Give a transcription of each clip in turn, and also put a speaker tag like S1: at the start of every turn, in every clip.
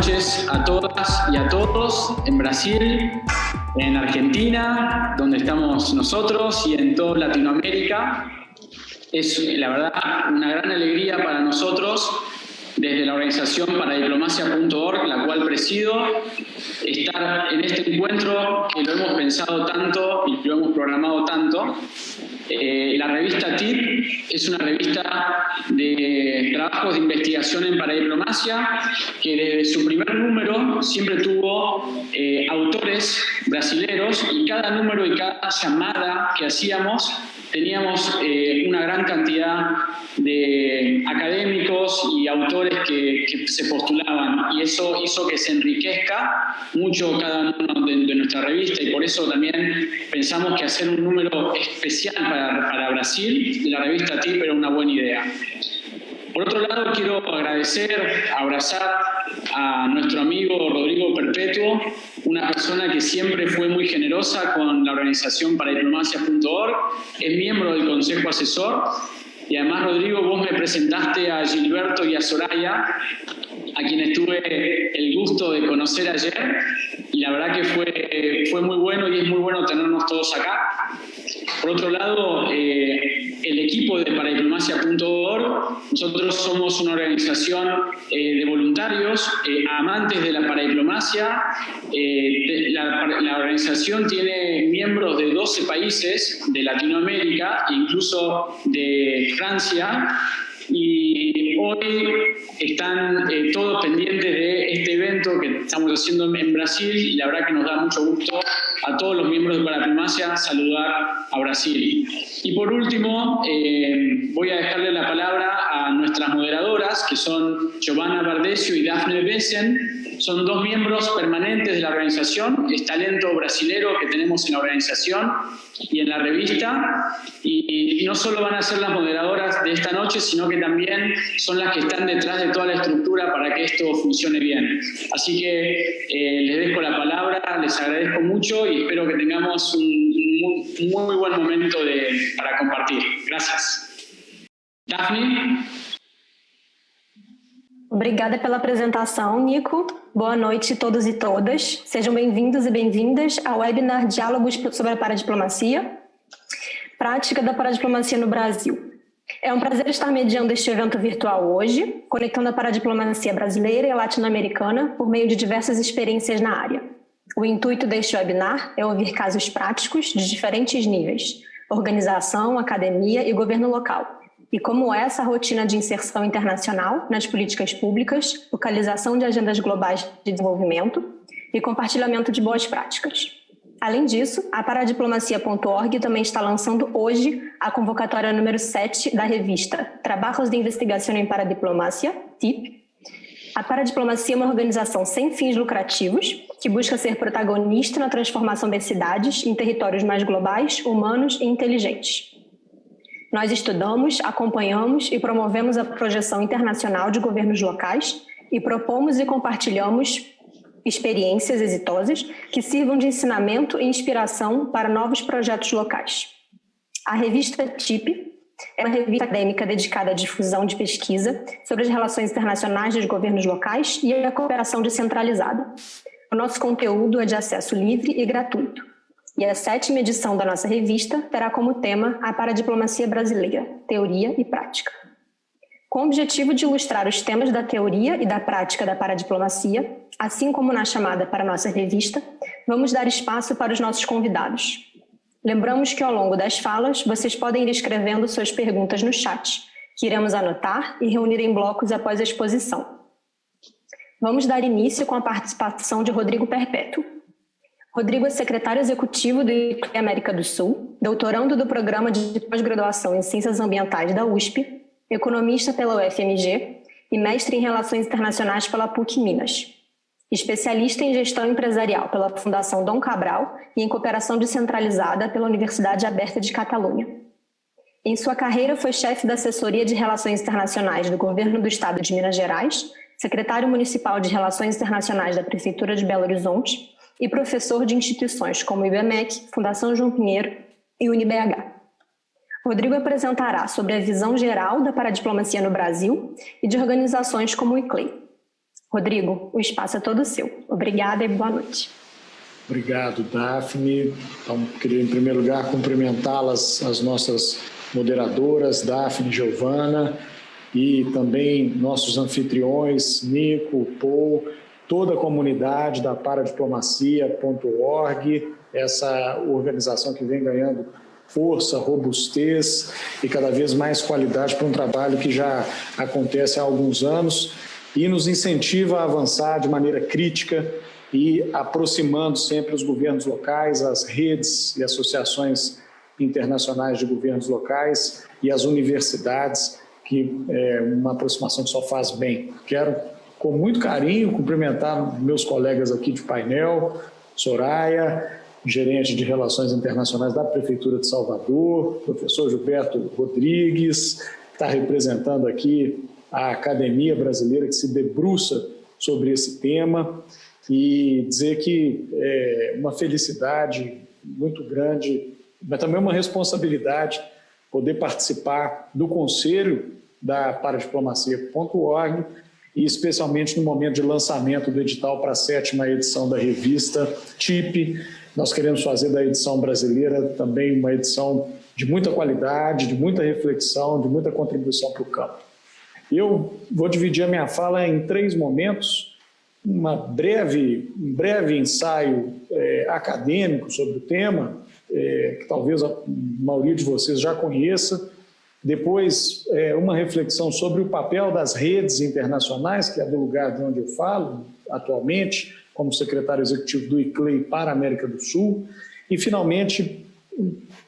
S1: noches a todas y a todos en Brasil, en Argentina, donde estamos nosotros, y en toda Latinoamérica. Es, la verdad, una gran alegría para nosotros, desde la organización paradiplomacia.org, la cual presido, estar en este encuentro que lo hemos pensado tanto y lo hemos programado tanto. La revista TIP es una revista de trabajos de investigación en paradiplomacia que desde su primer número siempre tuvo autores brasileros, y cada número y cada llamada que hacíamos teníamos una gran cantidad de académicos y autores que se postulaban, y eso hizo que se enriquezca mucho cada uno de nuestra revista, y por eso también pensamos que hacer un número especial para Brasil de la revista TIP era una buena idea. Por otro lado, quiero abrazar a nuestro amigo Rodrigo Perpetuo, una persona que siempre fue muy generosa con la organización paradiplomacia.org, es miembro del Consejo Asesor, y además, Rodrigo, vos me presentaste a Gilberto y a Soraya, a quienes tuve el gusto de conocer ayer, y la verdad que fue muy bueno, y es muy bueno tenernos todos acá. Por otro lado, el equipo de paradiplomacia.org, nosotros somos una organización de voluntarios, amantes de la paradiplomacia. La organización tiene miembros de 12 países de Latinoamérica, incluso de Francia, y hoy están todos pendientes de este evento que estamos haciendo en Brasil, y la verdad que nos da mucho gusto a todos los miembros de Paradiplomacia saludar a Brasil. Y por último, voy a dejarle la palabra a nuestras moderadoras, que son Giovanna Bardesio y Daphne Bessen. Son dos miembros permanentes de la organización, es talento brasilero que tenemos en la organización y en la revista, y no solo van a ser las moderadoras de esta noche, sino que también son las que están detrás de toda la estructura para que esto funcione bien. Así que les dejo la palabra, les agradezco mucho y espero que tengamos un muy buen momento para compartir. Gracias. Daphne?
S2: Obrigada pela apresentação, Nico. Boa noite a todos e todas. Sejam bem-vindos e bem-vindas ao webinar Diálogos sobre a Paradiplomacia, Prática da Paradiplomacia no Brasil. É um prazer estar mediando este evento virtual hoje, conectando a paradiplomacia brasileira e latino-americana por meio de diversas experiências na área. O intuito deste webinar é ouvir casos práticos de diferentes níveis: organização, academia e governo local, e como é essa rotina de inserção internacional nas políticas públicas, localização de agendas globais de desenvolvimento e compartilhamento de boas práticas. Além disso, a paradiplomacia.org também está lançando hoje a convocatória número 7 da revista Trabalhos de Investigação em Paradiplomacia, TIP. A Paradiplomacia é uma organização sem fins lucrativos que busca ser protagonista na transformação das cidades em territórios mais globais, humanos e inteligentes. Nós estudamos, acompanhamos e promovemos a projeção internacional de governos locais e propomos e compartilhamos experiências exitosas que sirvam de ensinamento e inspiração para novos projetos locais. A revista TIP é uma revista acadêmica dedicada à difusão de pesquisa sobre as relações internacionais dos governos locais e a cooperação descentralizada. O nosso conteúdo é de acesso livre e gratuito. E a 7ª edição da nossa revista terá como tema a paradiplomacia brasileira, teoria e prática. Com o objetivo de ilustrar os temas da teoria e da prática da paradiplomacia, assim como na chamada para a nossa revista, vamos dar espaço para os nossos convidados. Lembramos que ao longo das falas, vocês podem ir escrevendo suas perguntas no chat, que iremos anotar e reunir em blocos após a exposição. Vamos dar início com a participação de Rodrigo Perpétuo. Rodrigo é secretário executivo do ICLEI América do Sul, doutorando do Programa de Pós-Graduação em Ciências Ambientais da USP, economista pela UFMG e mestre em Relações Internacionais pela PUC Minas. Especialista em Gestão Empresarial pela Fundação Dom Cabral e em Cooperação Descentralizada pela Universidade Aberta de Catalunha. Em sua carreira foi chefe da Assessoria de Relações Internacionais do Governo do Estado de Minas Gerais, secretário municipal de Relações Internacionais da Prefeitura de Belo Horizonte e professor de instituições como o IBMEC, Fundação João Pinheiro e UniBH. Rodrigo apresentará sobre a visão geral da paradiplomacia no Brasil e de organizações como o ICLEI. Rodrigo, o espaço é todo seu. Obrigada e boa noite.
S3: Obrigado, Daphne. Então, queria, em primeiro lugar, cumprimentá-las, as nossas moderadoras, Daphne e Giovana, e também nossos anfitriões, Nico, Paul, toda a comunidade da paradiplomacia.org, essa organização que vem ganhando força, robustez e cada vez mais qualidade para um trabalho que já acontece há alguns anos e nos incentiva a avançar de maneira crítica e aproximando sempre os governos locais, as redes e associações internacionais de governos locais e as universidades, que é uma aproximação que só faz bem. Quero, com muito carinho, cumprimentar meus colegas aqui de painel, Soraya, gerente de Relações Internacionais da Prefeitura de Salvador, professor Gilberto Rodrigues, que está representando aqui a Academia Brasileira que se debruça sobre esse tema, e dizer que é uma felicidade muito grande, mas também uma responsabilidade poder participar do Conselho da Paradiplomacia.org e especialmente no momento de lançamento do edital para a 7ª edição da revista TIP. Nós queremos fazer da edição brasileira também uma edição de muita qualidade, de muita reflexão, de muita contribuição para o campo. Eu vou dividir a minha fala em 3 momentos. Um breve ensaio acadêmico sobre o tema, que talvez a maioria de vocês já conheça. Depois, uma reflexão sobre o papel das redes internacionais, que é do lugar de onde eu falo atualmente, como secretário executivo do ICLEI para a América do Sul. E, finalmente,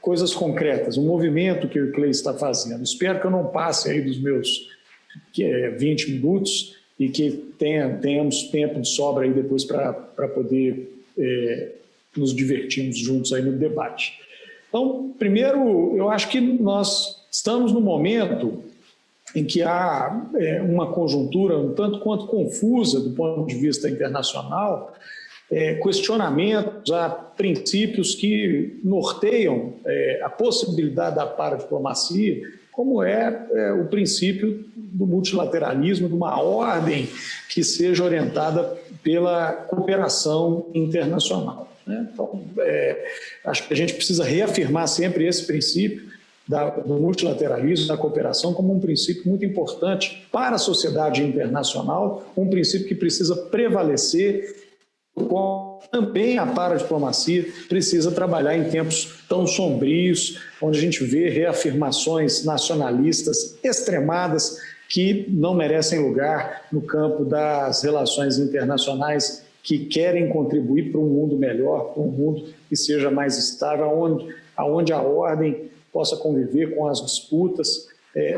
S3: coisas concretas, o movimento que o ICLEI está fazendo. Espero que eu não passe aí dos meus 20 minutos, e que tenhamos tempo de sobra aí depois para poder nos divertirmos juntos aí no debate. Então, primeiro, eu acho que nós estamos no momento em que há uma conjuntura um tanto quanto confusa do ponto de vista internacional, questionamentos a princípios que norteiam a possibilidade da paradiplomacia, como o princípio do multilateralismo, de uma ordem que seja orientada pela cooperação internacional. Então, acho que a gente precisa reafirmar sempre esse princípio do multilateralismo, da cooperação, como um princípio muito importante para a sociedade internacional, um princípio que precisa prevalecer, como também a paradiplomacia precisa trabalhar em tempos tão sombrios, onde a gente vê reafirmações nacionalistas extremadas que não merecem lugar no campo das relações internacionais, que querem contribuir para um mundo melhor, para um mundo que seja mais estável, onde a ordem possa conviver com as disputas,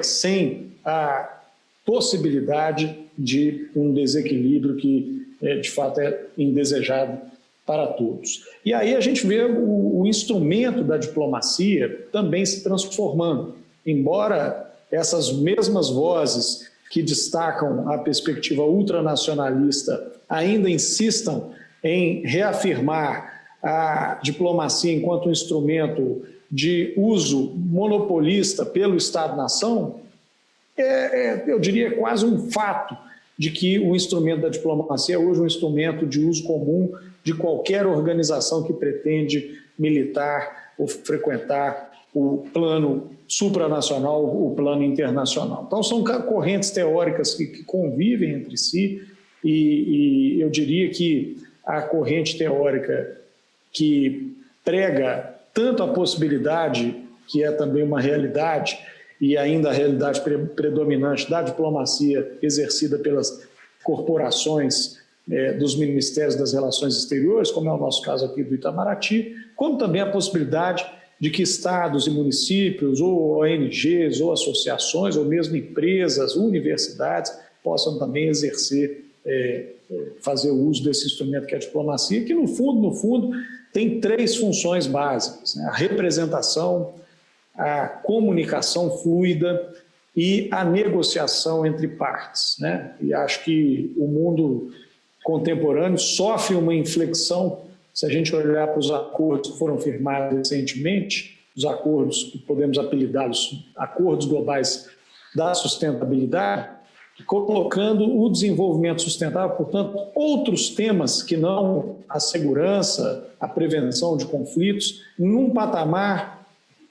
S3: sem a possibilidade de um desequilíbrio que, de fato, é indesejado para todos. E aí a gente vê o instrumento da diplomacia também se transformando, embora essas mesmas vozes que destacam a perspectiva ultranacionalista ainda insistam em reafirmar a diplomacia enquanto um instrumento de uso monopolista pelo Estado-nação, eu diria quase um fato de que o instrumento da diplomacia é hoje um instrumento de uso comum de qualquer organização que pretende militar ou frequentar o plano supranacional, o plano internacional. Então, são correntes teóricas que convivem entre si e eu diria que a corrente teórica que prega tanto a possibilidade, que é também uma realidade, e ainda a realidade predominante da diplomacia exercida pelas corporações dos Ministérios das Relações Exteriores, como é o nosso caso aqui do Itamaraty, como também a possibilidade de que estados e municípios, ou ONGs, ou associações, ou mesmo empresas, universidades, possam também exercer, fazer uso desse instrumento que é a diplomacia, que no fundo, tem 3 funções básicas, né? A representação, a comunicação fluida e a negociação entre partes, né? E acho que o mundo contemporâneo sofre uma inflexão, se a gente olhar para os acordos que foram firmados recentemente, os acordos que podemos apelidá-los acordos globais da sustentabilidade, colocando o desenvolvimento sustentável, portanto, outros temas que não a segurança, a prevenção de conflitos, num patamar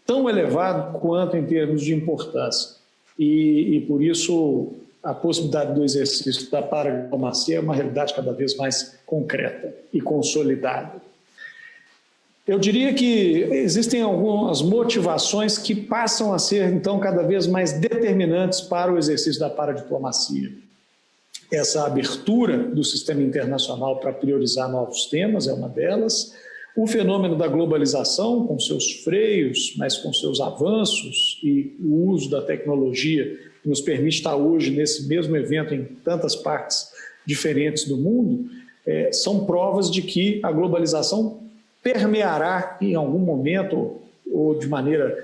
S3: tão elevado quanto em termos de importância. E por isso, a possibilidade do exercício da paradiplomacia é uma realidade cada vez mais concreta e consolidada. Eu diria que existem algumas motivações que passam a ser, então, cada vez mais determinantes para o exercício da paradiplomacia. Essa abertura do sistema internacional para priorizar novos temas é uma delas. O fenômeno da globalização, com seus freios, mas com seus avanços e o uso da tecnologia que nos permite estar hoje nesse mesmo evento em tantas partes diferentes do mundo, são provas de que a globalização permeará em algum momento ou de maneira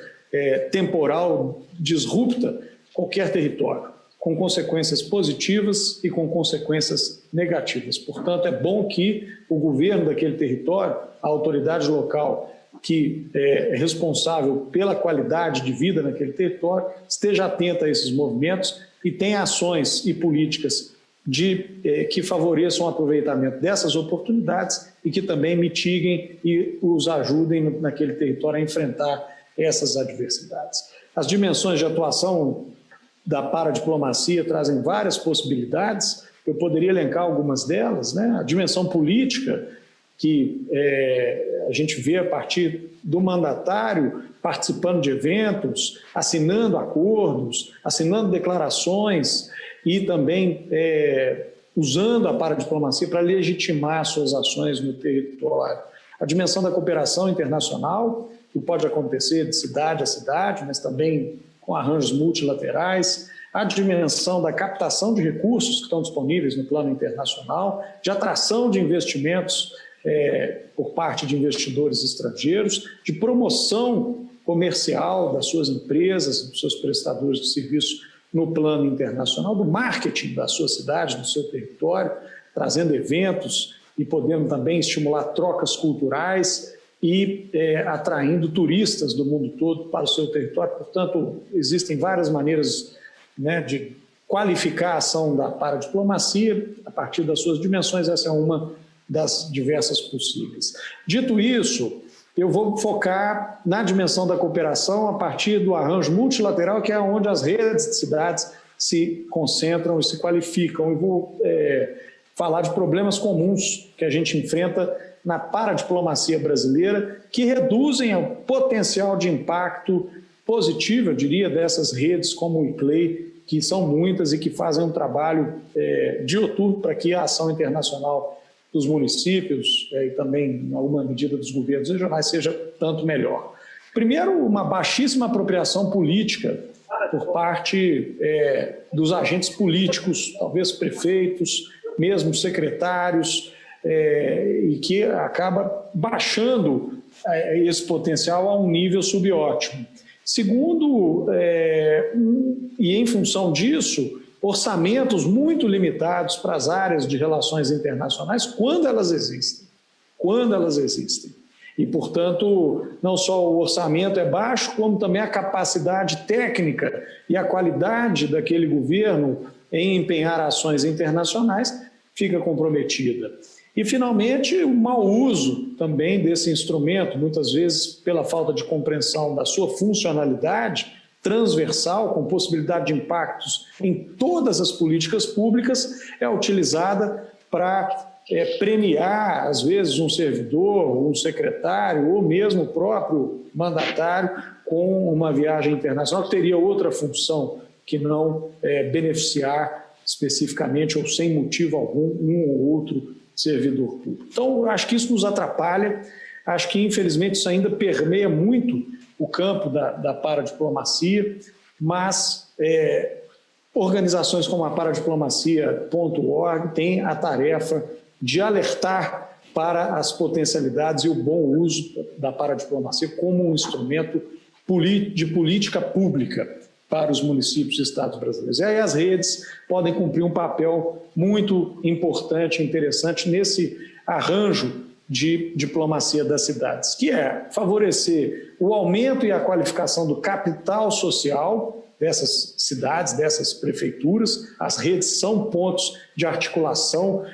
S3: temporal, disrupta, qualquer território, com consequências positivas e com consequências negativas. Portanto, é bom que o governo daquele território, a autoridade local que é responsável pela qualidade de vida naquele território, esteja atenta a esses movimentos e tenha ações e políticas que favoreçam o aproveitamento dessas oportunidades e que também mitiguem e os ajudem naquele território a enfrentar essas adversidades. As dimensões de atuação da paradiplomacia trazem várias possibilidades, eu poderia elencar algumas delas, né? A dimensão política, que a gente vê a partir do mandatário participando de eventos, assinando acordos, assinando declarações e também usando a paradiplomacia para legitimar suas ações no território. A dimensão da cooperação internacional, que pode acontecer de cidade a cidade, mas também com arranjos multilaterais. A dimensão da captação de recursos que estão disponíveis no plano internacional, de atração de investimentos por parte de investidores estrangeiros, de promoção comercial das suas empresas, dos seus prestadores de serviços no plano internacional, do marketing da sua cidade, do seu território, trazendo eventos e podendo também estimular trocas culturais e atraindo turistas do mundo todo para o seu território. Portanto, existem várias maneiras, né, de qualificar a ação da paradiplomacia a partir das suas dimensões. Essa é uma das diversas possíveis. Dito isso, eu vou focar na dimensão da cooperação a partir do arranjo multilateral, que é onde as redes de cidades se concentram e se qualificam. E vou falar de problemas comuns que a gente enfrenta na paradiplomacia brasileira, que reduzem o potencial de impacto positivo, eu diria, dessas redes como o ICLEI, que são muitas e que fazem um trabalho dioturno para que a ação internacional dos municípios e também, em alguma medida, dos governos regionais seja tanto melhor. Primeiro, uma baixíssima apropriação política por parte dos agentes políticos, talvez prefeitos, mesmo secretários, e que acaba baixando esse potencial a um nível subótimo. Segundo, e em função disso, orçamentos muito limitados para as áreas de relações internacionais, quando elas existem. E, portanto, não só o orçamento é baixo, como também a capacidade técnica e a qualidade daquele governo em empenhar ações internacionais fica comprometida. E, finalmente, o mau uso também desse instrumento, muitas vezes pela falta de compreensão da sua funcionalidade transversal, com possibilidade de impactos em todas as políticas públicas, é utilizada para premiar, às vezes, um servidor, um secretário, ou mesmo o próprio mandatário com uma viagem internacional, que teria outra função que não beneficiar especificamente ou sem motivo algum um ou outro servidor público. Então, acho que isso nos atrapalha, acho que, infelizmente, isso ainda permeia muito o campo da paradiplomacia, mas organizações como a paradiplomacia.org têm a tarefa de alertar para as potencialidades e o bom uso da paradiplomacia como um instrumento de política pública para os municípios e estados brasileiros. E aí as redes podem cumprir um papel muito importante e interessante nesse arranjo de diplomacia das cidades, que é favorecer o aumento e a qualificação do capital social dessas cidades, dessas prefeituras. As redes são pontos de articulação,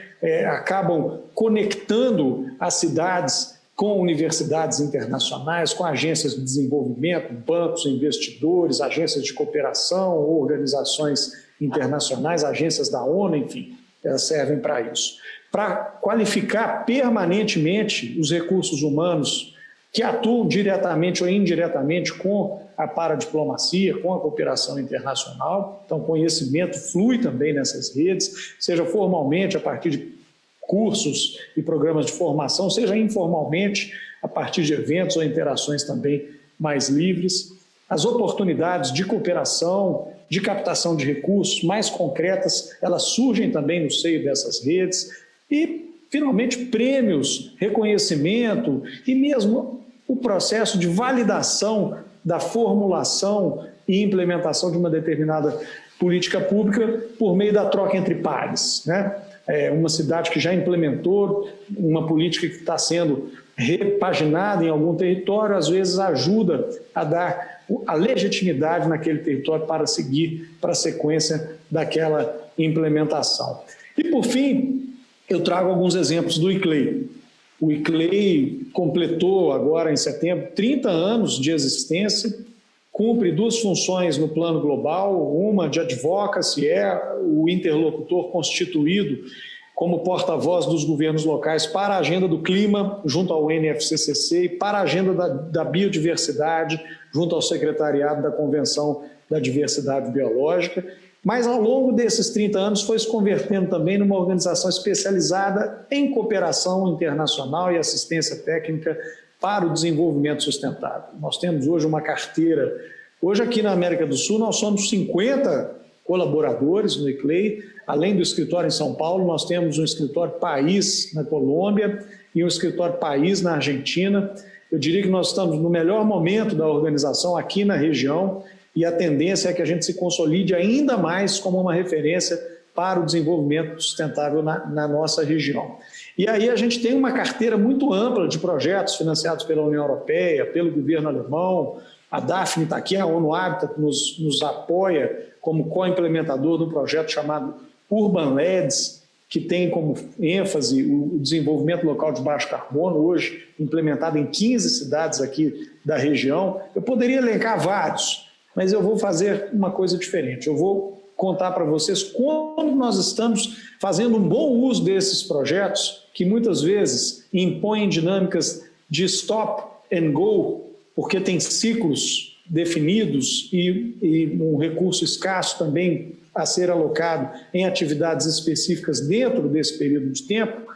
S3: acabam conectando as cidades com universidades internacionais, com agências de desenvolvimento, bancos, investidores, agências de cooperação, organizações internacionais, agências da ONU, enfim, elas servem para isso. Para qualificar permanentemente os recursos humanos que atuam diretamente ou indiretamente com a paradiplomacia, com a cooperação internacional. Então, conhecimento flui também nessas redes, seja formalmente a partir de cursos e programas de formação, seja informalmente a partir de eventos ou interações também mais livres. As oportunidades de cooperação, de captação de recursos mais concretas, elas surgem também no seio dessas redes. E, finalmente, prêmios, reconhecimento e mesmo o processo de validação da formulação e implementação de uma determinada política pública por meio da troca entre pares, né? Uma cidade que já implementou uma política que está sendo repaginada em algum território, às vezes ajuda a dar a legitimidade naquele território para seguir para a sequência daquela implementação. E, por fim, eu trago alguns exemplos do ICLEI. O ICLEI completou agora em setembro 30 anos de existência, cumpre duas funções no plano global, uma de advocacy, o interlocutor constituído como porta-voz dos governos locais para a agenda do clima, junto ao NFCCC, e para a agenda da biodiversidade, junto ao secretariado da Convenção da Diversidade Biológica. Mas, ao longo desses 30 anos, foi se convertendo também numa organização especializada em cooperação internacional e assistência técnica para o desenvolvimento sustentável. Nós temos hoje uma carteira. Hoje, aqui na América do Sul, nós somos 50 colaboradores no ICLEI. Além do escritório em São Paulo, nós temos um escritório país na Colômbia e um escritório país na Argentina. Eu diria que nós estamos no melhor momento da organização aqui na região e a tendência é que a gente se consolide ainda mais como uma referência para o desenvolvimento sustentável na nossa região. E aí a gente tem uma carteira muito ampla de projetos financiados pela União Europeia, pelo governo alemão. A Daphne está aqui, a ONU Habitat nos apoia como co-implementador do projeto chamado Urban LEDs, que tem como ênfase o desenvolvimento local de baixo carbono, hoje implementado em 15 cidades aqui da região. Eu poderia elencar vários, mas eu vou fazer uma coisa diferente. Eu vou contar para vocês como nós estamos fazendo um bom uso desses projetos, que muitas vezes impõem dinâmicas de stop and go, porque tem ciclos definidos e um recurso escasso também a ser alocado em atividades específicas dentro desse período de tempo,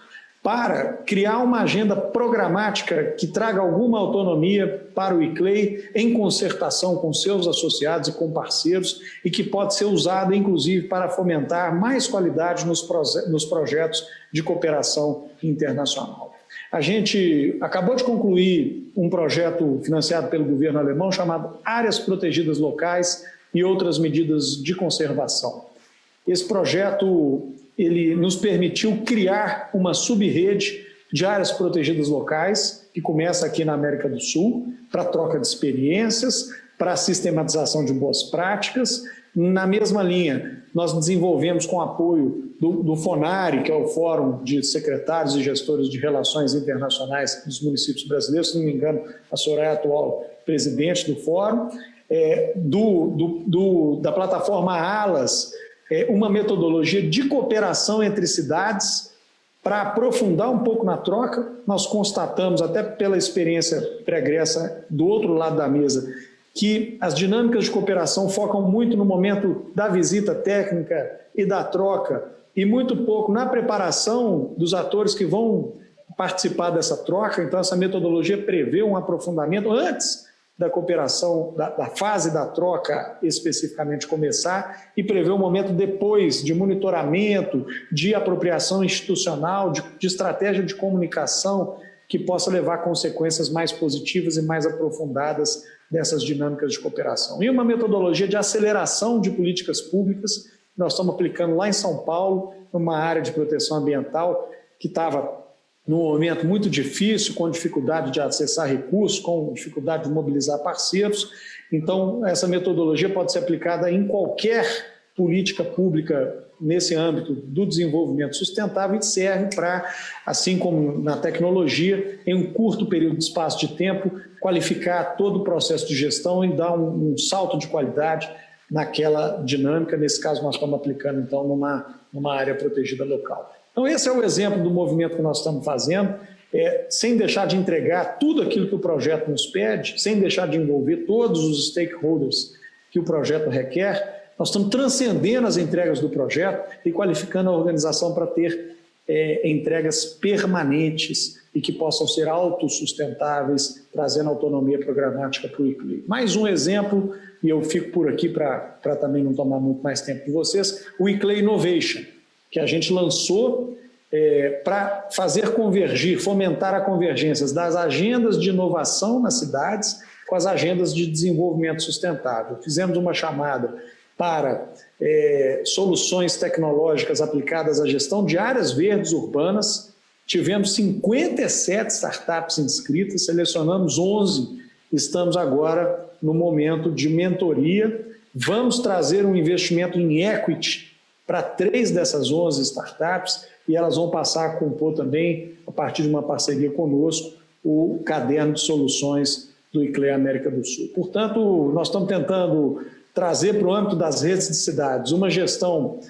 S3: para criar uma agenda programática que traga alguma autonomia para o ICLEI em concertação com seus associados e com parceiros e que pode ser usada, inclusive, para fomentar mais qualidade nos projetos de cooperação internacional. A gente acabou de concluir um projeto financiado pelo governo alemão chamado Áreas Protegidas Locais e outras medidas de conservação. Esse projeto ele nos permitiu criar uma subrede de áreas protegidas locais, que começa aqui na América do Sul, para troca de experiências, para sistematização de boas práticas. Na mesma linha, nós desenvolvemos com apoio do FONARE, que é o Fórum de Secretários e Gestores de Relações Internacionais dos Municípios Brasileiros, se não me engano, a senhora é a atual presidente do Fórum, da plataforma ALAS, uma metodologia de cooperação entre cidades para aprofundar um pouco na troca. Nós constatamos, até pela experiência pregressa do outro lado da mesa, que as dinâmicas de cooperação focam muito no momento da visita técnica e da troca e muito pouco na preparação dos atores que vão participar dessa troca. Então, essa metodologia prevê um aprofundamento antes da cooperação, da fase da troca especificamente começar, e prevê um momento depois de monitoramento, de apropriação institucional, de estratégia de comunicação que possa levar a consequências mais positivas e mais aprofundadas dessas dinâmicas de cooperação. E uma metodologia de aceleração de políticas públicas, nós estamos aplicando lá em São Paulo, numa área de proteção ambiental que estava num momento muito difícil, com dificuldade de acessar recursos, com dificuldade de mobilizar parceiros, Então, essa metodologia pode ser aplicada em qualquer política pública nesse âmbito do desenvolvimento sustentável e serve para, assim como na tecnologia, em um curto período de espaço de tempo, qualificar todo o processo de gestão e dar um salto de qualidade naquela dinâmica. Nesse caso, nós estamos aplicando, então, numa área protegida local. Então, esse é o exemplo do movimento que nós estamos fazendo, sem deixar de entregar tudo aquilo que o projeto nos pede, sem deixar de envolver todos os stakeholders que o projeto requer. Nós estamos transcendendo as entregas do projeto e qualificando a organização para ter entregas permanentes e que possam ser autossustentáveis, trazendo autonomia programática para o ICLEI. Mais um exemplo, e eu fico por aqui para também não tomar muito mais tempo de vocês, o ICLEI Innovation, que a gente lançou para fazer convergir, fomentar a convergência das agendas de inovação nas cidades com as agendas de desenvolvimento sustentável. Fizemos uma chamada para soluções tecnológicas aplicadas à gestão de áreas verdes urbanas. Tivemos 57 startups inscritas, selecionamos 11, estamos agora no momento de mentoria. Vamos trazer um investimento em equity para 3 dessas 11 startups e elas vão passar a compor também, a partir de uma parceria conosco, o caderno de soluções do ICLEI América do Sul. Portanto, nós estamos tentando trazer para o âmbito das redes de cidades uma gestão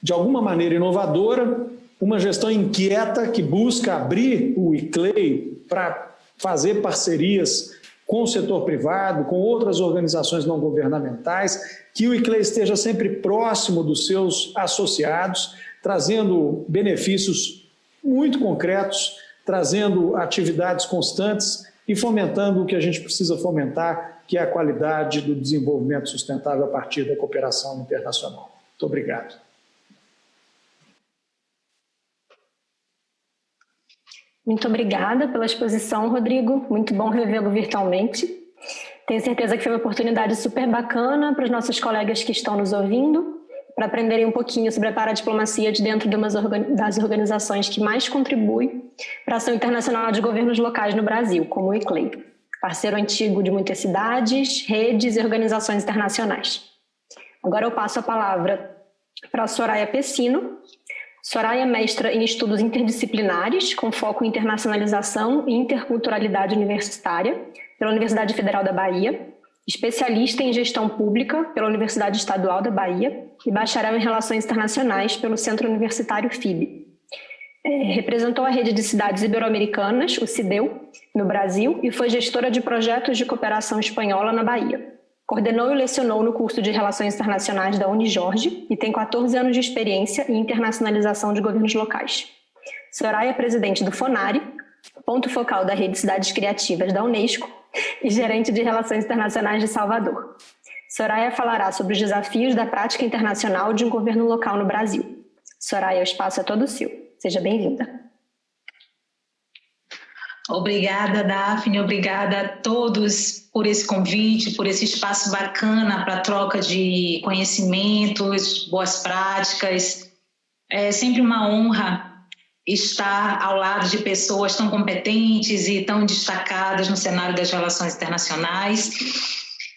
S3: de alguma maneira inovadora, uma gestão inquieta que busca abrir o ICLEI para fazer parcerias com o setor privado, com outras organizações não governamentais, que o ICLEI esteja sempre próximo dos seus associados, trazendo benefícios muito concretos, trazendo atividades constantes e fomentando o que a gente precisa fomentar, que é a qualidade do desenvolvimento sustentável a partir da cooperação internacional. Muito obrigado.
S2: Muito obrigada pela exposição, Rodrigo. Muito bom revê-lo virtualmente. Tenho certeza que foi uma oportunidade super bacana para os nossos colegas que estão nos ouvindo, para aprenderem um pouquinho sobre a paradiplomacia de dentro das organizações que mais contribuem para a ação internacional de governos locais no Brasil, como o ICLEI, parceiro antigo de muitas cidades, redes e organizações internacionais. Agora eu passo a palavra para a Soraya Pessino. Soraya é mestra em estudos interdisciplinares, com foco em internacionalização e interculturalidade universitária, pela Universidade Federal da Bahia, especialista em gestão pública pela Universidade Estadual da Bahia e bacharel em relações internacionais pelo Centro Universitário FIB. Representou a Rede de Cidades Ibero-Americanas, o CIDEU, no Brasil e foi gestora de projetos de cooperação espanhola na Bahia. Coordenou e lecionou no curso de Relações Internacionais da Unijorge e tem 14 anos de experiência em internacionalização de governos locais. Soraya é presidente do FONARE, ponto focal da Rede Cidades Criativas da Unesco e gerente de Relações Internacionais de Salvador. Soraya falará sobre os desafios da prática internacional de um governo local no Brasil. Soraya, o espaço é todo seu. Seja bem-vinda.
S4: Obrigada, Daphne, obrigada a todos por esse convite, por esse espaço bacana para troca de conhecimentos, boas práticas. É sempre uma honra estar ao lado de pessoas tão competentes e tão destacadas no cenário das relações internacionais.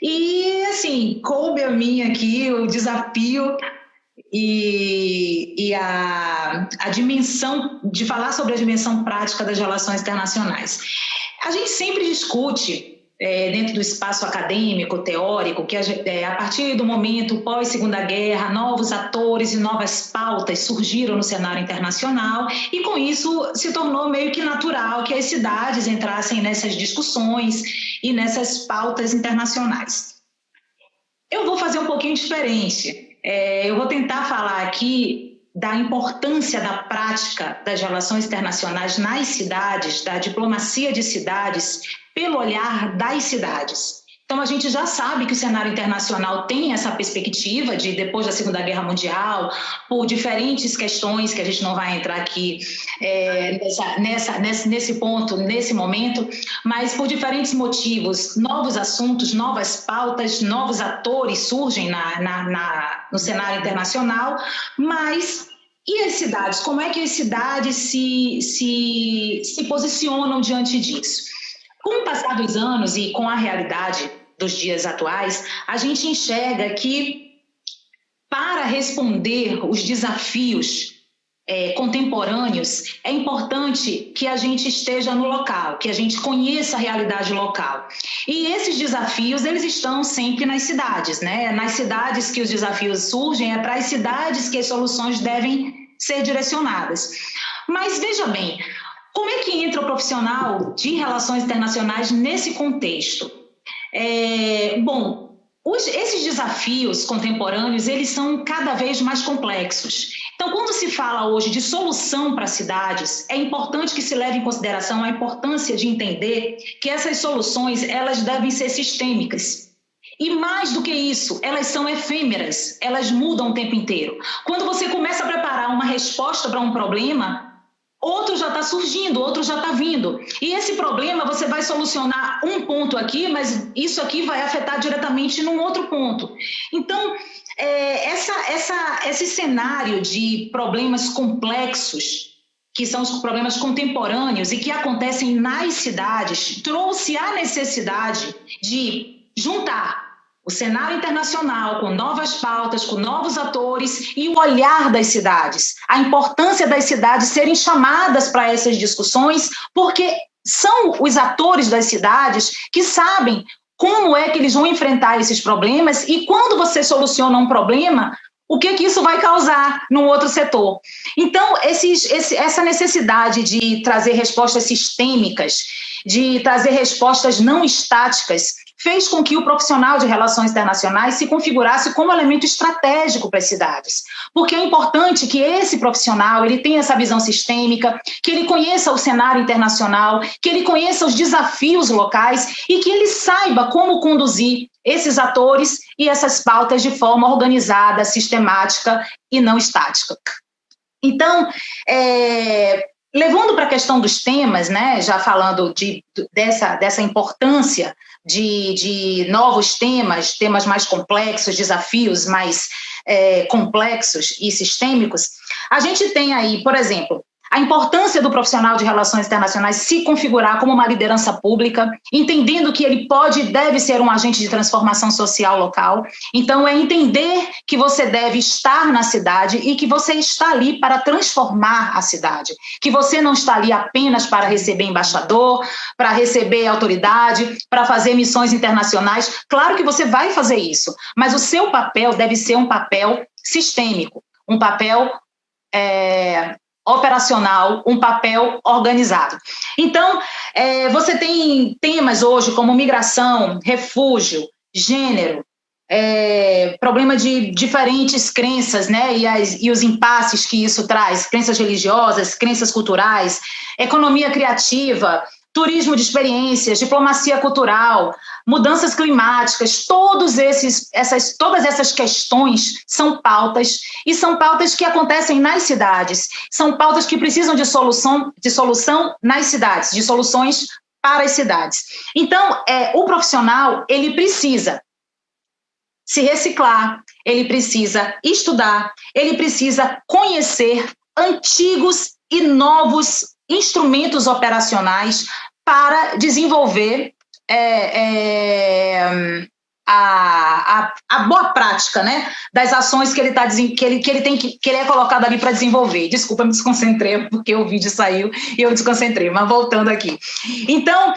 S4: E, assim, coube a mim aqui o desafio e a dimensão, de falar sobre a dimensão prática das relações internacionais. A gente sempre discute, dentro do espaço acadêmico, teórico, que a partir do momento pós-Segunda Guerra, novos atores e novas pautas surgiram no cenário internacional e, com isso, se tornou meio que natural que as cidades entrassem nessas discussões e nessas pautas internacionais. Eu vou fazer um pouquinho diferente. Eu vou tentar falar aqui da importância da prática das relações internacionais nas cidades, da diplomacia de cidades, pelo olhar das cidades. Então, a gente já sabe que o cenário internacional tem essa perspectiva de, depois da Segunda Guerra Mundial, por diferentes questões que a gente não vai entrar aqui nesse ponto, nesse momento, mas por diferentes motivos, novos assuntos, novas pautas, novos atores surgem no cenário internacional, mas e as cidades? Como é que as cidades se posicionam diante disso? Com o passar dos anos e com a realidade dos dias atuais, a gente enxerga que, para responder os desafios contemporâneos, é importante que a gente esteja no local, que a gente conheça a realidade local. E esses desafios, eles estão sempre nas cidades, né? Nas cidades que os desafios surgem, é para as cidades que as soluções devem ser direcionadas. Mas veja bem, como é que entra o profissional de relações internacionais nesse contexto? Esses desafios contemporâneos, eles são cada vez mais complexos. Então, quando se fala hoje de solução para cidades, é importante que se leve em consideração a importância de entender que essas soluções, elas devem ser sistêmicas. E mais do que isso, elas são efêmeras, elas mudam o tempo inteiro. Quando você começa a preparar uma resposta para um problema, outro já está surgindo, outro já está vindo. E esse problema você vai solucionar um ponto aqui, mas isso aqui vai afetar diretamente num outro ponto. Então, esse cenário de problemas complexos, que são os problemas contemporâneos e que acontecem nas cidades, trouxe a necessidade de juntar o cenário internacional com novas pautas, com novos atores e o olhar das cidades. A importância das cidades serem chamadas para essas discussões, porque são os atores das cidades que sabem como é que eles vão enfrentar esses problemas e quando você soluciona um problema, o que isso vai causar no outro setor. Então, essa necessidade de trazer respostas sistêmicas, de trazer respostas não estáticas, fez com que o profissional de relações internacionais se configurasse como elemento estratégico para as cidades. Porque é importante que esse profissional ele tenha essa visão sistêmica, que ele conheça o cenário internacional, que ele conheça os desafios locais e que ele saiba como conduzir esses atores e essas pautas de forma organizada, sistemática e não estática. Então, levando para a questão dos temas, né, já falando dessa importância de novos temas mais complexos, desafios mais complexos e sistêmicos, a gente tem aí, por exemplo, a importância do profissional de relações internacionais se configurar como uma liderança pública, entendendo que ele pode e deve ser um agente de transformação social local. Então, é entender que você deve estar na cidade e que você está ali para transformar a cidade, que você não está ali apenas para receber embaixador, para receber autoridade, para fazer missões internacionais. Claro que você vai fazer isso, mas o seu papel deve ser um papel sistêmico, um papel operacional, um papel organizado. Então, você tem temas hoje como migração, refúgio, gênero, problema de diferentes crenças, né, e os impasses que isso traz, crenças religiosas, crenças culturais, economia criativa, turismo de experiências, diplomacia cultural, mudanças climáticas, todas essas questões são pautas, e são pautas que acontecem nas cidades, são pautas que precisam de solução nas cidades, de soluções para as cidades. Então, o profissional, ele precisa se reciclar, ele precisa estudar, ele precisa conhecer antigos e novos instrumentos operacionais para desenvolver a boa prática, né, das ações que ele é colocado ali para desenvolver. Desculpa, me desconcentrei porque o vídeo saiu e eu me desconcentrei, mas voltando aqui. Então,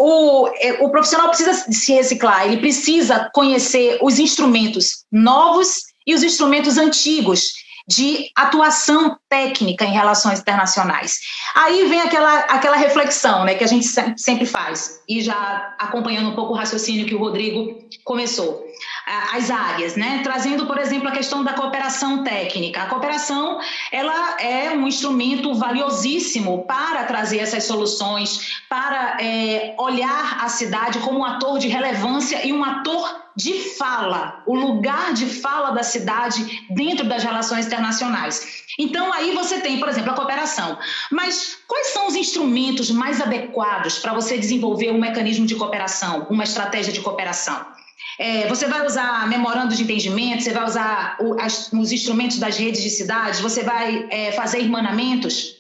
S4: o profissional precisa se reciclar, ele precisa conhecer os instrumentos novos e os instrumentos antigos de atuação técnica em relações internacionais. Aí vem aquela reflexão, né, que a gente sempre faz, e já acompanhando um pouco o raciocínio que o Rodrigo começou, as áreas, né, trazendo, por exemplo, a questão da cooperação técnica. A cooperação, ela é um instrumento valiosíssimo para trazer essas soluções, para olhar a cidade como um ator de relevância e um ator de fala, o lugar de fala da cidade dentro das relações internacionais. Então, aí você tem, por exemplo, a cooperação. Mas quais são os instrumentos mais adequados para você desenvolver um mecanismo de cooperação, uma estratégia de cooperação? Você vai usar memorandos de entendimento, você vai usar os instrumentos das redes de cidades, você vai fazer irmanamentos?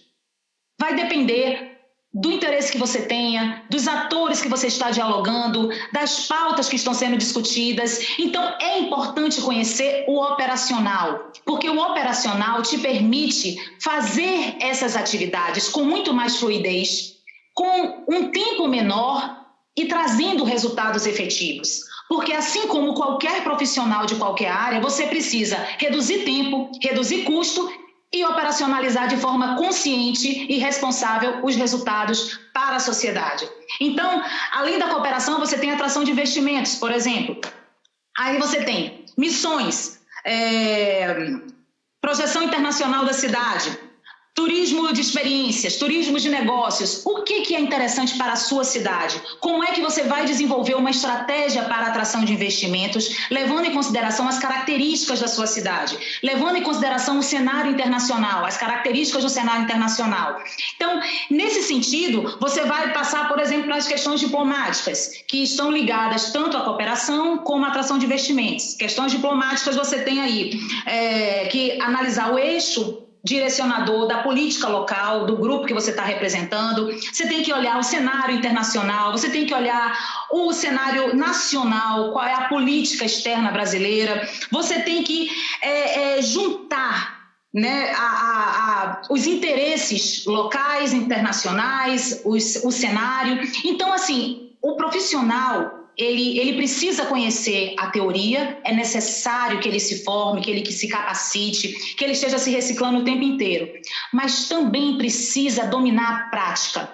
S4: Vai depender do interesse que você tenha, dos atores que você está dialogando, das pautas que estão sendo discutidas. Então, é importante conhecer o operacional, porque o operacional te permite fazer essas atividades com muito mais fluidez, com um tempo menor e trazendo resultados efetivos. Porque assim como qualquer profissional de qualquer área, você precisa reduzir tempo, reduzir custo e operacionalizar de forma consciente e responsável os resultados para a sociedade. Então, além da cooperação, você tem a atração de investimentos, por exemplo. Aí você tem missões, projeção internacional da cidade, turismo de experiências, turismo de negócios. O que é interessante para a sua cidade? Como é que você vai desenvolver uma estratégia para a atração de investimentos, levando em consideração as características da sua cidade, levando em consideração o cenário internacional, as características do cenário internacional. Então, nesse sentido, você vai passar, por exemplo, nas questões diplomáticas, que estão ligadas tanto à cooperação como à atração de investimentos. Questões diplomáticas você tem aí que analisar o eixo direcionador da política local, do grupo que você está representando. Você tem que olhar o cenário internacional, você tem que olhar o cenário nacional, qual é a política externa brasileira. Você tem que juntar, né, os interesses locais, internacionais, o cenário. Então, assim, o profissional ele precisa conhecer a teoria, é necessário que ele se forme, que ele se capacite, que ele esteja se reciclando o tempo inteiro, mas também precisa dominar a prática.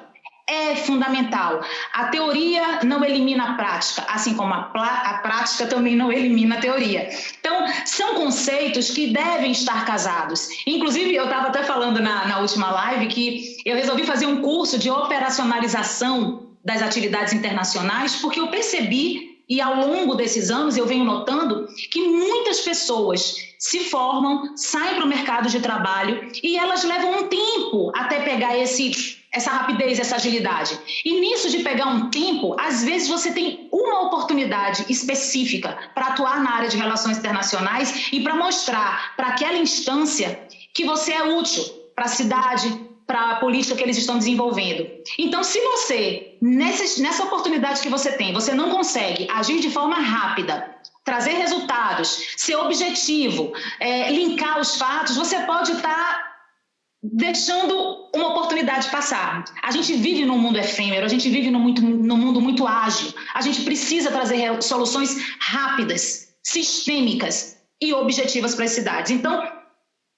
S4: É fundamental. A teoria não elimina a prática, assim como a prática também não elimina a teoria. Então, são conceitos que devem estar casados. Inclusive, eu estava até falando na última live que eu resolvi fazer um curso de operacionalização das atividades internacionais, porque eu percebi, e ao longo desses anos eu venho notando, que muitas pessoas se formam, saem para o mercado de trabalho e elas levam um tempo até pegar essa rapidez, essa agilidade. E nisso de pegar um tempo, às vezes você tem uma oportunidade específica para atuar na área de relações internacionais e para mostrar para aquela instância que você é útil para a cidade, para a política que eles estão desenvolvendo. Então, se você, nessa oportunidade que você tem, você não consegue agir de forma rápida, trazer resultados, ser objetivo, linkar os fatos, você pode estar deixando uma oportunidade passar. A gente vive num mundo efêmero, a gente vive num mundo muito ágil. A gente precisa trazer soluções rápidas, sistêmicas e objetivas para as cidades. Então,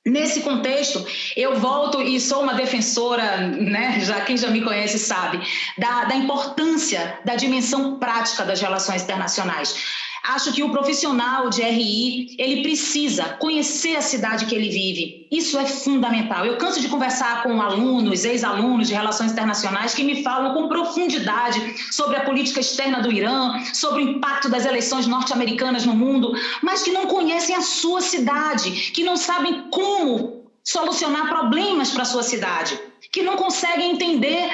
S4: nesse contexto, eu volto e sou uma defensora, né, quem já me conhece sabe, da importância da dimensão prática das relações internacionais. Acho que o profissional de RI, ele precisa conhecer a cidade que ele vive. Isso é fundamental. Eu canso de conversar com alunos, ex-alunos de relações internacionais que me falam com profundidade sobre a política externa do Irã, sobre o impacto das eleições norte-americanas no mundo, mas que não conhecem a sua cidade, que não sabem como solucionar problemas para a sua cidade, que não conseguem entender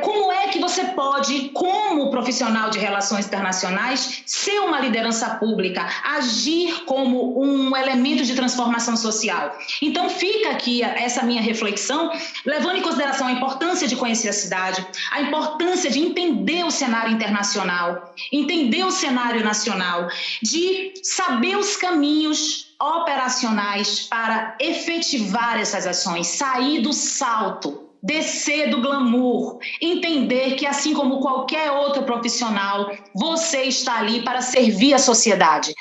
S4: como é que você pode, como profissional de relações internacionais, ser uma liderança pública, agir como um elemento de transformação social. Então fica aqui essa minha reflexão, levando em consideração a importância de conhecer a cidade, a importância de entender o cenário internacional, entender o cenário nacional, de saber os caminhos operacionais para efetivar essas ações, sair do salto, descer do glamour, entender que, assim como qualquer outro profissional, você está ali para servir a sociedade.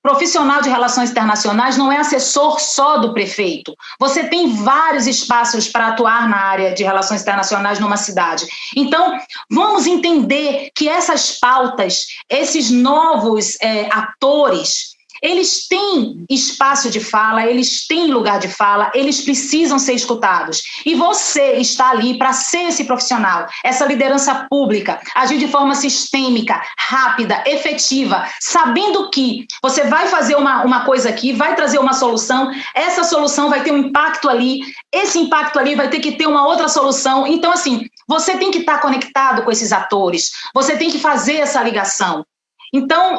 S4: Profissional de relações internacionais não é assessor só do prefeito. Você tem vários espaços para atuar na área de relações internacionais numa cidade. Então, vamos entender que essas pautas, esses novos atores, eles têm espaço de fala, eles têm lugar de fala, eles precisam ser escutados. E você está ali para ser esse profissional, essa liderança pública, agir de forma sistêmica, rápida, efetiva, sabendo que você vai fazer uma coisa aqui, vai trazer uma solução, essa solução vai ter um impacto ali, esse impacto ali vai ter que ter uma outra solução. Então, assim, você tem que estar conectado com esses atores, você tem que fazer essa ligação. Então,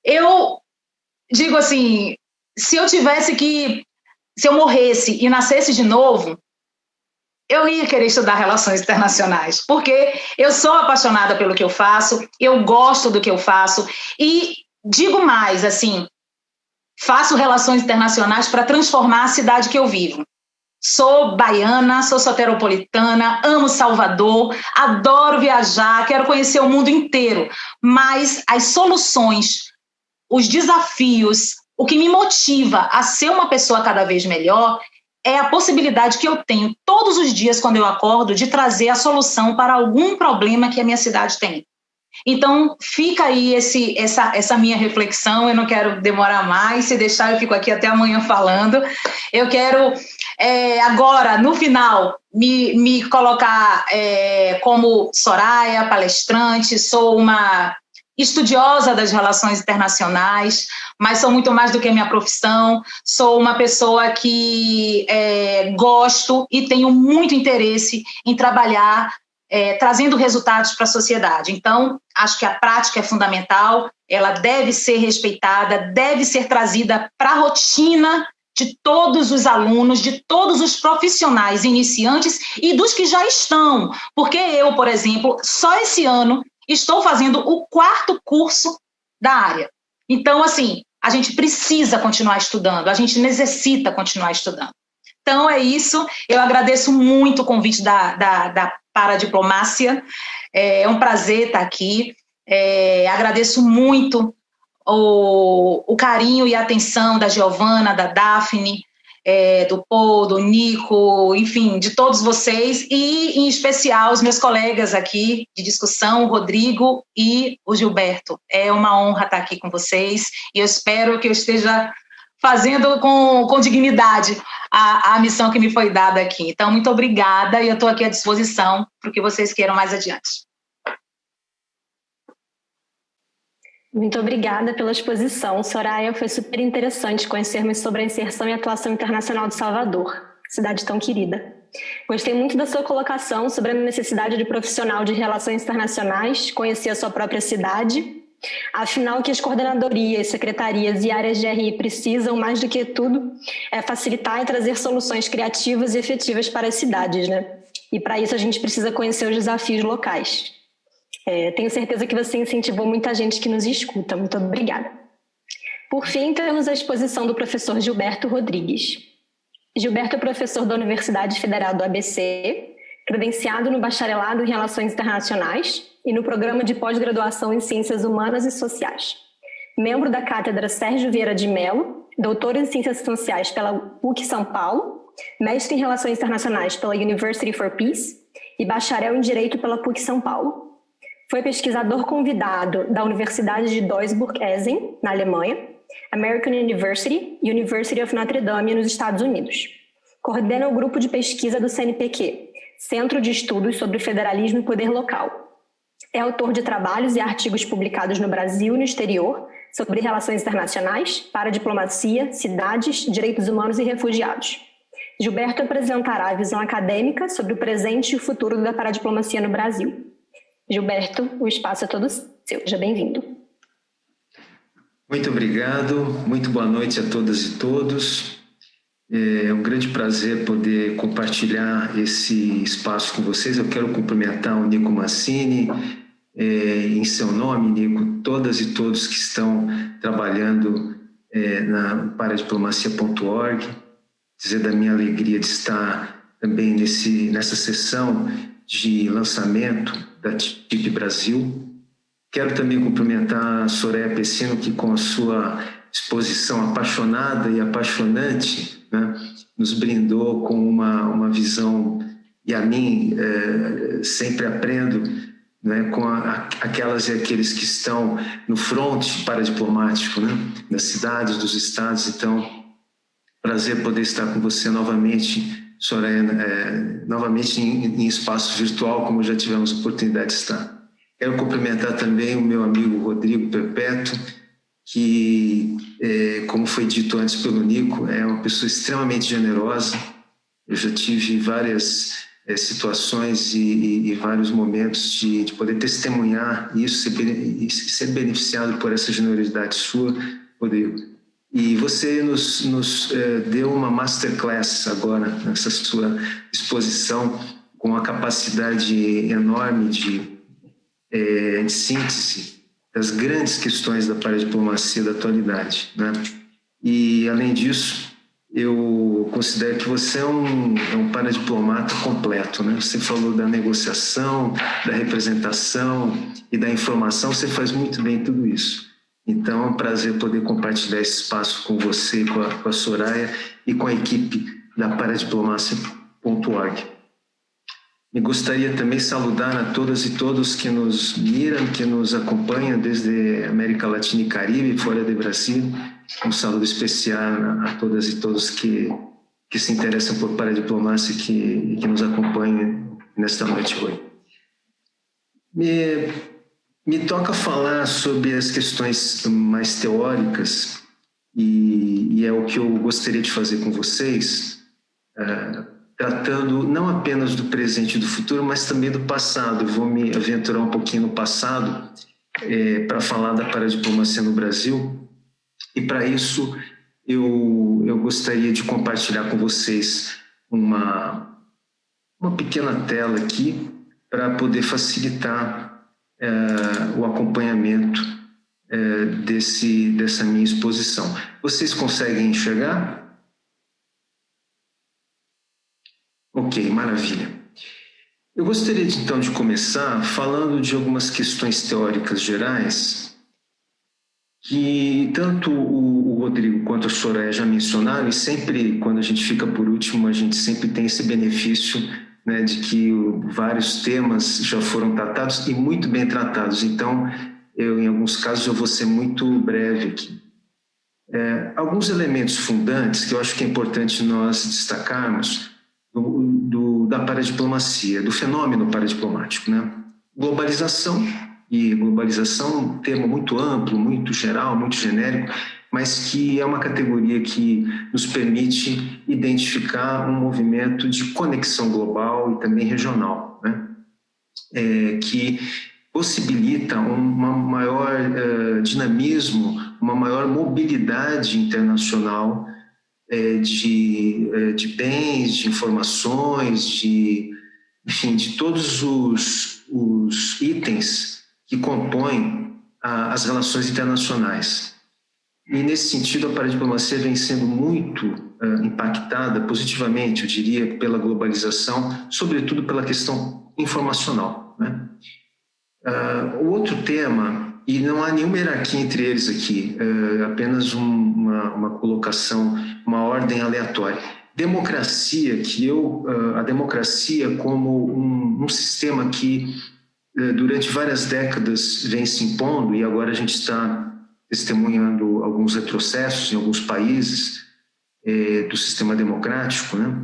S4: eu digo assim, se eu morresse e nascesse de novo, eu ia querer estudar relações internacionais, porque eu sou apaixonada pelo que eu faço, eu gosto do que eu faço, e digo mais, assim, faço relações internacionais para transformar a cidade que eu vivo. Sou baiana, sou soteropolitana, amo Salvador, adoro viajar, quero conhecer o mundo inteiro, mas as soluções, os desafios, o que me motiva a ser uma pessoa cada vez melhor é a possibilidade que eu tenho todos os dias quando eu acordo de trazer a solução para algum problema que a minha cidade tem. Então, fica aí essa minha reflexão, eu não quero demorar mais, se deixar eu fico aqui até amanhã falando. Eu quero, agora, no final, me colocar como Soraya, palestrante, sou uma estudiosa das relações internacionais, mas sou muito mais do que a minha profissão, sou uma pessoa que gosto e tenho muito interesse em trabalhar trazendo resultados para a sociedade. Então, acho que a prática é fundamental, ela deve ser respeitada, deve ser trazida para a rotina de todos os alunos, de todos os profissionais iniciantes e dos que já estão, porque eu, por exemplo, só esse ano estou fazendo o 4º curso da área. Então, assim, a gente precisa continuar estudando, a gente necessita continuar estudando. Então, é isso. Eu agradeço muito o convite da Paradiplomácia. É um prazer estar aqui. Agradeço muito o carinho e a atenção da Giovana, da Daphne, do Paul, do Nico, enfim, de todos vocês, e, em especial, os meus colegas aqui de discussão, o Rodrigo e o Gilberto. É uma honra estar aqui com vocês, e eu espero que eu esteja fazendo com dignidade a missão que me foi dada aqui. Então, muito obrigada, e eu estou aqui à disposição para o que vocês queiram mais adiante.
S2: Muito obrigada pela exposição, Soraya. Foi super interessante conhecermos sobre a inserção e atuação internacional de Salvador, cidade tão querida. Gostei muito da sua colocação sobre a necessidade de profissional de relações internacionais conhecer a sua própria cidade. Afinal, o que as coordenadorias, secretarias e áreas de RI precisam, mais do que tudo, é facilitar e trazer soluções criativas e efetivas para as cidades, né? E para isso a gente precisa conhecer os desafios locais. Tenho certeza que você incentivou muita gente que nos escuta. Muito obrigada. Por fim, temos a exposição do professor Gilberto Rodrigues. Gilberto é professor da Universidade Federal do ABC, credenciado no bacharelado em Relações Internacionais e no programa de pós-graduação em Ciências Humanas e Sociais. Membro da Cátedra Sérgio Vieira de Mello, doutor em Ciências Sociais pela PUC São Paulo, mestre em Relações Internacionais pela University for Peace e bacharel em Direito pela PUC São Paulo. Foi pesquisador convidado da Universidade de Duisburg-Essen, na Alemanha, American University e University of Notre Dame, nos Estados Unidos. Coordena o grupo de pesquisa do CNPq, Centro de Estudos sobre Federalismo e Poder Local. É autor de trabalhos e artigos publicados no Brasil e no exterior sobre relações internacionais, paradiplomacia, cidades, direitos humanos e refugiados. Gilberto apresentará a visão acadêmica sobre o presente e o futuro da paradiplomacia no Brasil. Gilberto, o espaço é todo seu. Seja bem-vindo.
S5: Muito obrigado, muito boa noite a todas e todos. É um grande prazer poder compartilhar esse espaço com vocês. Eu quero cumprimentar o Nico Mancini, em seu nome, Nico, todas e todos que estão trabalhando na paradiplomacia.org, dizer da minha alegria de estar também nessa sessão de lançamento da TIP Brasil. Quero também cumprimentar a Soraya Pessino, que com a sua exposição apaixonada e apaixonante, né, nos brindou com uma visão, e a mim sempre aprendo, né, com aquelas e aqueles que estão no fronte paradiplomático, né, das cidades, dos estados. Então, prazer poder estar com você novamente, Soraya, novamente em espaço virtual, como já tivemos oportunidade de estar. Quero cumprimentar também o meu amigo Rodrigo Perpétuo, que, como foi dito antes pelo Nico, é uma pessoa extremamente generosa. Eu já tive várias situações e vários momentos de poder testemunhar isso e ser beneficiado por essa generosidade sua, Rodrigo. E você nos deu uma masterclass agora, nessa sua exposição, com a capacidade enorme de síntese das grandes questões da paradiplomacia da atualidade, né? E, além disso, eu considero que você é um paradiplomata completo, né? Você falou da negociação, da representação e da informação, você faz muito bem tudo isso. Então, é um prazer poder compartilhar esse espaço com você, com a Soraya e com a equipe da paradiplomacia.org. E gostaria também de saludar a todas e todos que nos miram, que nos acompanham desde América Latina e Caribe, fora do Brasil. Um saludo especial a todas e todos que se interessam por paradiplomacia e que nos acompanham nesta noite hoje. Me toca falar sobre as questões mais teóricas e é o que eu gostaria de fazer com vocês, tratando não apenas do presente e do futuro, mas também do passado. Eu vou me aventurar um pouquinho no passado para falar da paradiplomacia no Brasil. E para isso eu gostaria de compartilhar com vocês uma pequena tela aqui para poder facilitar o acompanhamento dessa minha exposição. Vocês conseguem enxergar? Ok, maravilha. Eu gostaria então de começar falando de algumas questões teóricas gerais que tanto o Rodrigo quanto a Soraya já mencionaram, e sempre, quando a gente fica por último, a gente sempre tem esse benefício, né, de que vários temas já foram tratados e muito bem tratados. Então, em alguns casos, eu vou ser muito breve aqui. Alguns elementos fundantes que eu acho que é importante nós destacarmos da paradiplomacia, do fenômeno paradiplomático, né? Globalização. E globalização é um termo muito amplo, muito geral, muito genérico, mas que é uma categoria que nos permite identificar um movimento de conexão global e também regional, né? Que possibilita um maior dinamismo, uma maior mobilidade internacional de bens, de informações, enfim, de todos os itens que compõem as relações internacionais. E, nesse sentido, a paradiplomacia vem sendo muito impactada positivamente, eu diria, pela globalização, sobretudo pela questão informacional, né? O outro tema, e não há nenhuma hierarquia entre eles aqui, apenas uma colocação, uma ordem aleatória. Democracia, a democracia como um sistema que durante várias décadas vem se impondo, e agora a gente está testemunhando alguns retrocessos em alguns países do sistema democrático, né?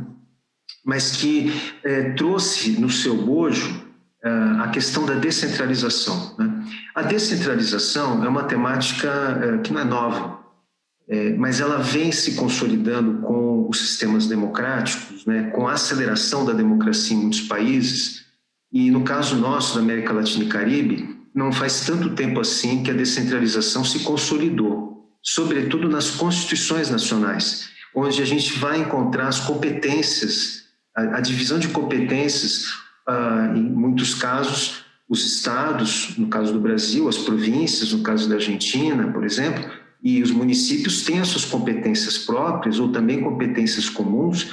S5: Mas que trouxe no seu bojo a questão da descentralização, né? A descentralização é uma temática que não é nova, mas ela vem se consolidando com os sistemas democráticos, né? Com a aceleração da democracia em muitos países. E no caso nosso, da América Latina e Caribe, não faz tanto tempo assim que a descentralização se consolidou, sobretudo nas constituições nacionais, onde a gente vai encontrar as competências, a divisão de competências, em muitos casos, os estados, no caso do Brasil, as províncias, no caso da Argentina, por exemplo, e os municípios têm as suas competências próprias ou também competências comuns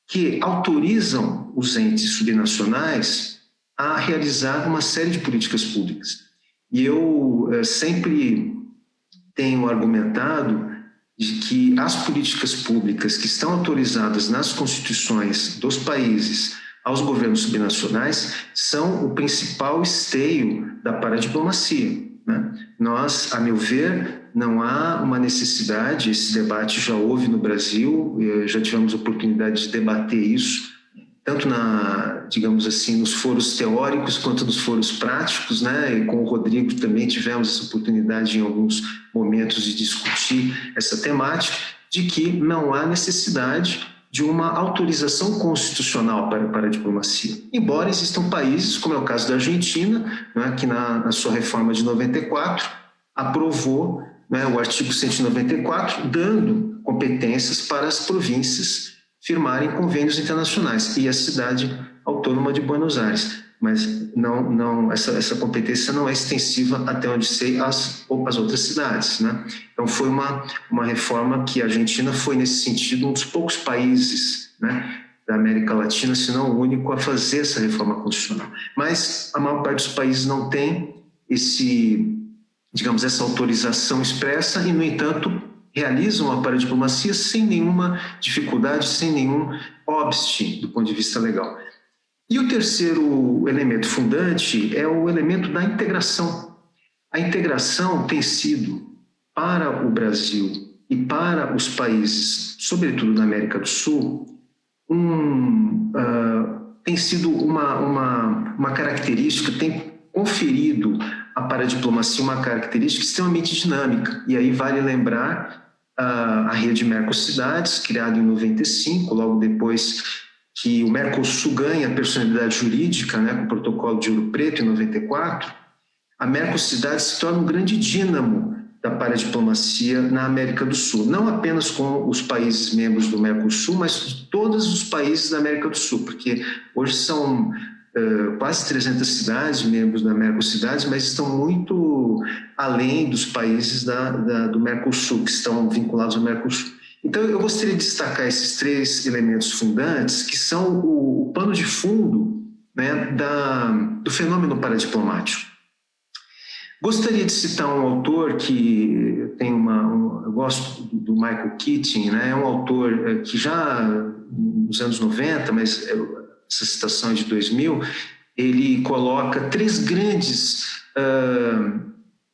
S5: que autorizam os entes subnacionais a realizar uma série de políticas públicas. E eu sempre tenho argumentado de que as políticas públicas que estão autorizadas nas constituições dos países aos governos subnacionais são o principal esteio da paradiplomacia, né? Nós, a meu ver, não há uma necessidade, esse debate já houve no Brasil, já tivemos oportunidade de debater isso, tanto digamos assim, nos foros teóricos quanto nos foros práticos, né? E com o Rodrigo também tivemos essa oportunidade em alguns momentos de discutir essa temática, de que não há necessidade de uma autorização constitucional para a diplomacia. Embora existam países, como é o caso da Argentina, né, que na sua reforma de 94 aprovou né, o artigo 194, dando competências para as províncias firmarem convênios internacionais e a cidade autônoma de Buenos Aires. Mas essa competência não é extensiva, até onde sei, às outras cidades, né? Então foi uma reforma que a Argentina foi, nesse sentido, um dos poucos países, né, da América Latina, se não o único, a fazer essa reforma constitucional. Mas a maior parte dos países não tem essa autorização expressa e, no entanto, realizam a paradiplomacia sem nenhuma dificuldade, sem nenhum óbice do ponto de vista legal. E o terceiro elemento fundante é o elemento da integração. A integração tem sido, para o Brasil e para os países, sobretudo da América do Sul, tem sido uma característica, tem conferido à paradiplomacia uma característica extremamente dinâmica. E aí vale lembrar a rede Mercocidades, criada em 95, logo depois que o Mercosul ganha personalidade jurídica, né, com o Protocolo de Ouro Preto, em 94, a Mercocidades se torna um grande dínamo da paradiplomacia na América do Sul, não apenas com os países membros do Mercosul, mas todos os países da América do Sul, porque hoje são quase 300 cidades, membros da Mercocidades, mas estão muito além dos países do Mercosul, que estão vinculados ao Mercosul. Então, eu gostaria de destacar esses três elementos fundantes, que são o pano de fundo, né, do fenômeno paradiplomático. Gostaria de citar um autor que tem eu gosto do Michael Keating, né, é um autor que já nos anos 90, mas essa citação é de 2000, ele coloca três grandes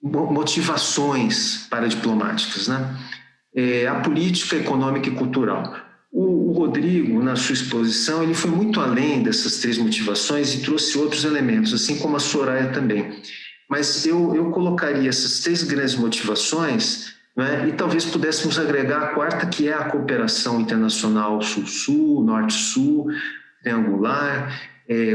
S5: motivações paradiplomáticas, né? A política, econômica e cultural. O Rodrigo, na sua exposição, ele foi muito além dessas três motivações e trouxe outros elementos, assim como a Soraya também. Mas eu colocaria essas três grandes motivações, né, e talvez pudéssemos agregar a quarta, que é a cooperação internacional Sul-Sul, Norte-Sul, triangular,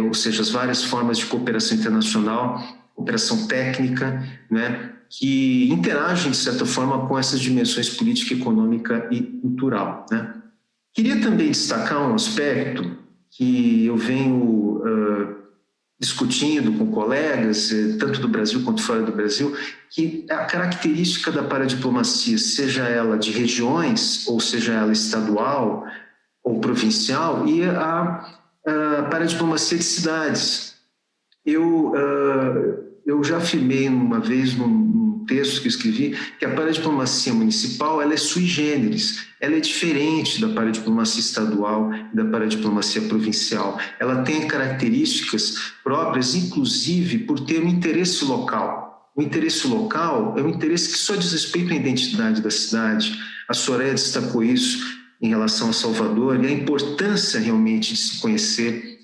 S5: ou seja, as várias formas de cooperação internacional, cooperação técnica, né, que interagem, de certa forma, com essas dimensões política, econômica e cultural, né? Queria também destacar um aspecto que eu venho discutindo com colegas, tanto do Brasil quanto fora do Brasil, que a característica da paradiplomacia, seja ela de regiões, ou seja ela estadual ou provincial, e a paradiplomacia de cidades. Eu já afirmei uma vez num texto que eu escrevi que a paradiplomacia municipal ela é sui generis, ela é diferente da paradiplomacia estadual e da paradiplomacia provincial. Ela tem características próprias, inclusive por ter um interesse local. O interesse local é um interesse que só diz respeito à identidade da cidade. A Soraya destacou isso em relação a Salvador e a importância realmente de se conhecer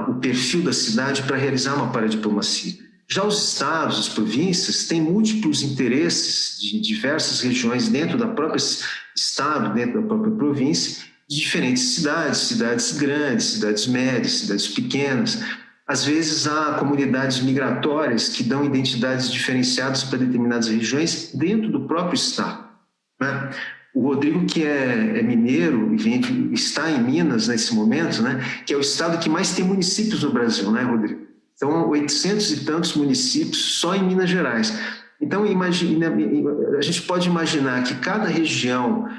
S5: o perfil da cidade para realizar uma paradiplomacia. Já os estados, as províncias, têm múltiplos interesses de diversas regiões dentro da própria estado, dentro da própria província, de diferentes cidades grandes, cidades médias, cidades pequenas. Às vezes há comunidades migratórias que dão identidades diferenciadas para determinadas regiões dentro do próprio estado, né? O Rodrigo, que é mineiro e está em Minas nesse momento, né, que é o estado que mais tem municípios no Brasil, né, Rodrigo? São 800 e tantos municípios só em Minas Gerais. Então, a gente pode imaginar que cada região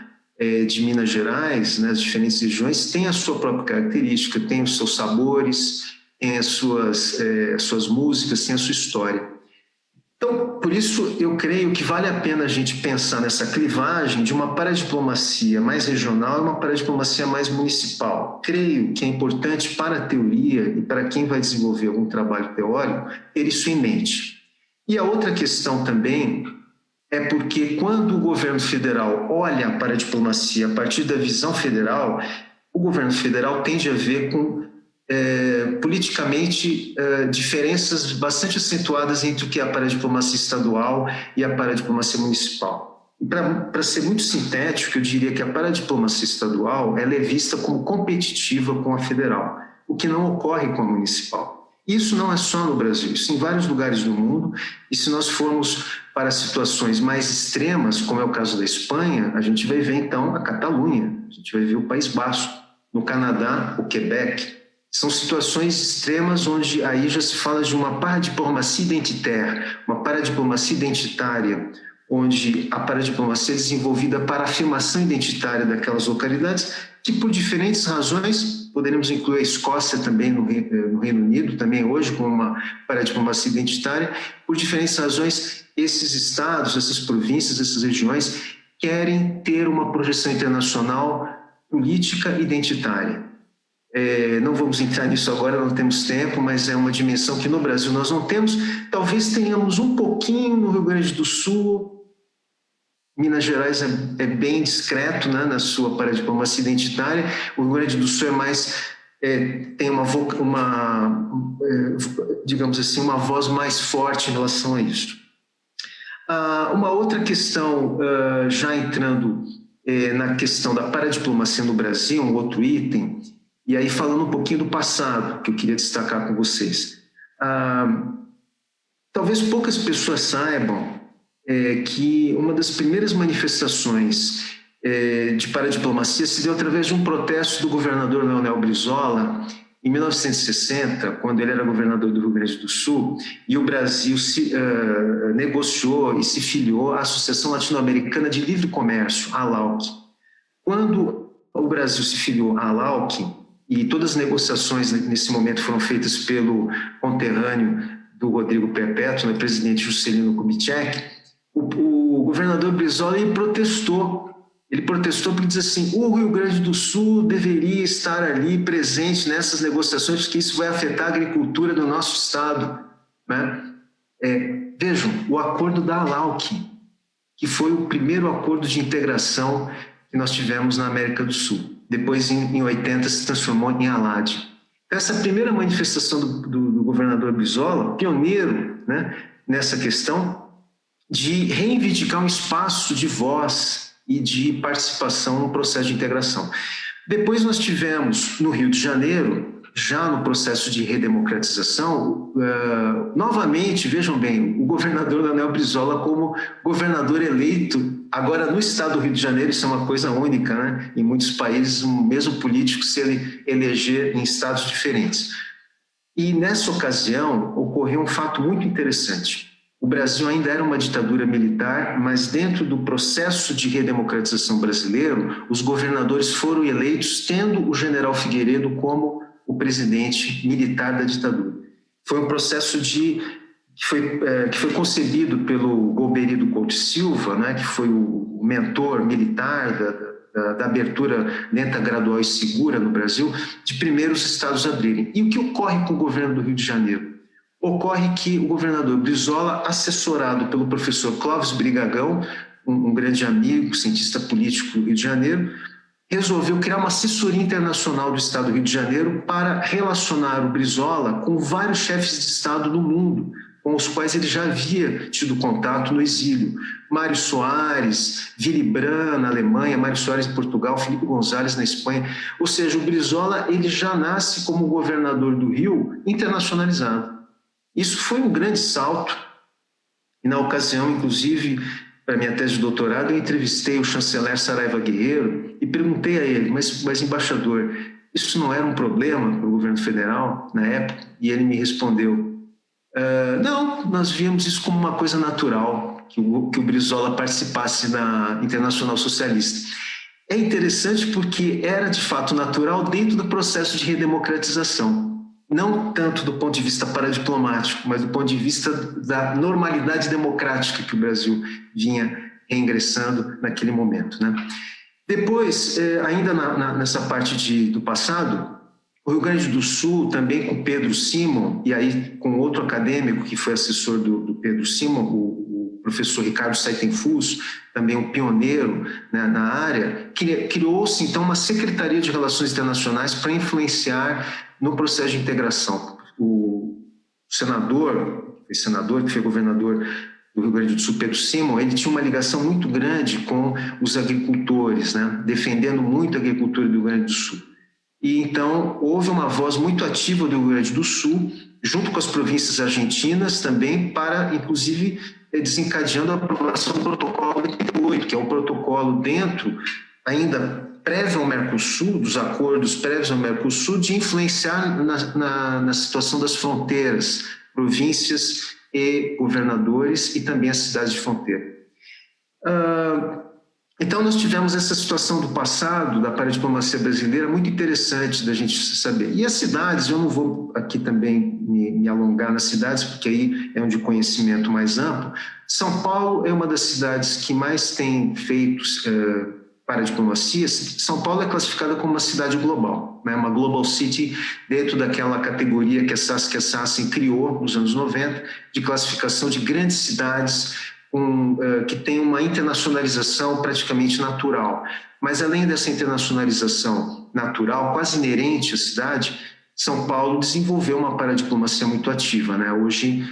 S5: de Minas Gerais, né, as diferentes regiões, tem a sua própria característica, tem os seus sabores, tem as suas músicas, tem a sua história. Então, por isso, eu creio que vale a pena a gente pensar nessa clivagem de uma paradiplomacia mais regional e uma paradiplomacia mais municipal. Creio que é importante para a teoria e para quem vai desenvolver algum trabalho teórico ter isso em mente. E a outra questão também é porque quando o governo federal olha para a diplomacia a partir da visão federal, o governo federal tende a ver com politicamente diferenças bastante acentuadas entre o que é a paradiplomacia estadual e a paradiplomacia municipal. E para ser muito sintético, eu diria que a paradiplomacia estadual ela é vista como competitiva com a federal, o que não ocorre com a municipal. Isso não é só no Brasil, isso em vários lugares do mundo, e se nós formos para situações mais extremas, como é o caso da Espanha, a gente vai ver então a Catalunha, a gente vai ver o País Basco, no Canadá, o Quebec. São situações extremas onde aí já se fala de uma paradiplomacia identitaire, uma paradiplomacia identitária, onde a paradiplomacia é desenvolvida para a afirmação identitária daquelas localidades, que por diferentes razões, poderemos incluir a Escócia também no Reino Unido, também hoje como uma paradiplomacia identitária, por diferentes razões, esses estados, essas províncias, essas regiões querem ter uma projeção internacional política identitária. Não vamos entrar nisso agora, não temos tempo, mas é uma dimensão que no Brasil nós não temos. Talvez tenhamos um pouquinho no Rio Grande do Sul. Minas Gerais é bem discreto, né, na sua paradiplomacia identitária. O Rio Grande do Sul é mais tem digamos assim, uma voz mais forte em relação a isso. Uma outra questão, já entrando na questão da paradiplomacia no Brasil, um outro item, e aí falando um pouquinho do passado, que eu queria destacar com vocês. Talvez poucas pessoas saibam que uma das primeiras manifestações de paradiplomacia se deu através de um protesto do governador Leonel Brizola, em 1960, quando ele era governador do Rio Grande do Sul, e o Brasil negociou e se filiou à Associação Latino-Americana de Livre Comércio, a ALAUC. Quando o Brasil se filiou à ALAUC, e todas as negociações nesse momento foram feitas pelo conterrâneo do Rodrigo Perpétuo, presidente Juscelino Kubitschek, o governador Brizola protestou. Ele protestou porque diz assim: o Rio Grande do Sul deveria estar ali presente nessas negociações, porque isso vai afetar a agricultura do nosso estado, né? Vejam, o acordo da ALAUC, que foi o primeiro acordo de integração que nós tivemos na América do Sul. Depois, em 80, se transformou em ALAD. Essa primeira manifestação do governador Brizola, pioneiro, né, nessa questão de reivindicar um espaço de voz e de participação no processo de integração. Depois nós tivemos, no Rio de Janeiro, já no processo de redemocratização, novamente, vejam bem, o governador Leonel Brizola como governador eleito, agora no estado do Rio de Janeiro, isso é uma coisa única, né? Em muitos países, o mesmo político se eleger em estados diferentes. E nessa ocasião, ocorreu um fato muito interessante. O Brasil ainda era uma ditadura militar, mas dentro do processo de redemocratização brasileiro, os governadores foram eleitos tendo o general Figueiredo como o presidente militar da ditadura. Foi um processo que foi concebido pelo Golbery Couto Silva, né, que foi o mentor militar da abertura lenta, gradual e segura no Brasil, de primeiros estados abrirem. E o que ocorre com o governo do Rio de Janeiro? Ocorre que o governador Brizola, assessorado pelo professor Clóvis Brigagão, um grande amigo, cientista político do Rio de Janeiro, resolveu criar uma assessoria internacional do Estado do Rio de Janeiro para relacionar o Brizola com vários chefes de Estado do mundo, com os quais ele já havia tido contato no exílio. Mário Soares, Willy Brandt na Alemanha, Mário Soares em Portugal, Felipe González na Espanha. Ou seja, o Brizola ele já nasce como governador do Rio internacionalizado. Isso foi um grande salto. E na ocasião, inclusive, para minha tese de doutorado, eu entrevistei o chanceler Saraiva Guerreiro e perguntei a ele, mas embaixador, isso não era um problema para o governo federal na época? E ele me respondeu, não, nós víamos isso como uma coisa natural, que o Brizola participasse da Internacional Socialista. É interessante porque era de fato natural dentro do processo de redemocratização. Não tanto do ponto de vista paradiplomático, mas do ponto de vista da normalidade democrática que o Brasil vinha reingressando naquele momento, né? Depois, ainda nessa parte do passado, o Rio Grande do Sul, também com Pedro Simon, e aí com outro acadêmico que foi assessor do Pedro Simon, o professor Ricardo Saitenfuss, também um pioneiro, né, na área, criou-se então uma Secretaria de Relações Internacionais para influenciar no processo de integração. O senador que foi governador do Rio Grande do Sul, Pedro Simon, ele tinha uma ligação muito grande com os agricultores, né, defendendo muito a agricultura do Rio Grande do Sul. E então houve uma voz muito ativa do Rio Grande do Sul junto com as províncias argentinas também, para, inclusive, desencadeando a aprovação do protocolo 88, que é um protocolo dentro, ainda prévio ao Mercosul, dos acordos prévios ao Mercosul, de influenciar na situação das fronteiras, províncias e governadores, e também as cidades de fronteira. Então, nós tivemos essa situação do passado, da paradiplomacia brasileira, muito interessante da gente saber. E as cidades, eu não vou aqui também me alongar nas cidades, porque aí é um de conhecimento mais amplo. São Paulo é uma das cidades que mais tem feito paradiplomacia. São Paulo é classificada como uma cidade global, né? Uma global city, dentro daquela categoria que a Saskia Sassen criou nos anos 90, de classificação de grandes cidades, que tem uma internacionalização praticamente natural. Mas, além dessa internacionalização natural, quase inerente à cidade, São Paulo desenvolveu uma paradiplomacia muito ativa, né? Hoje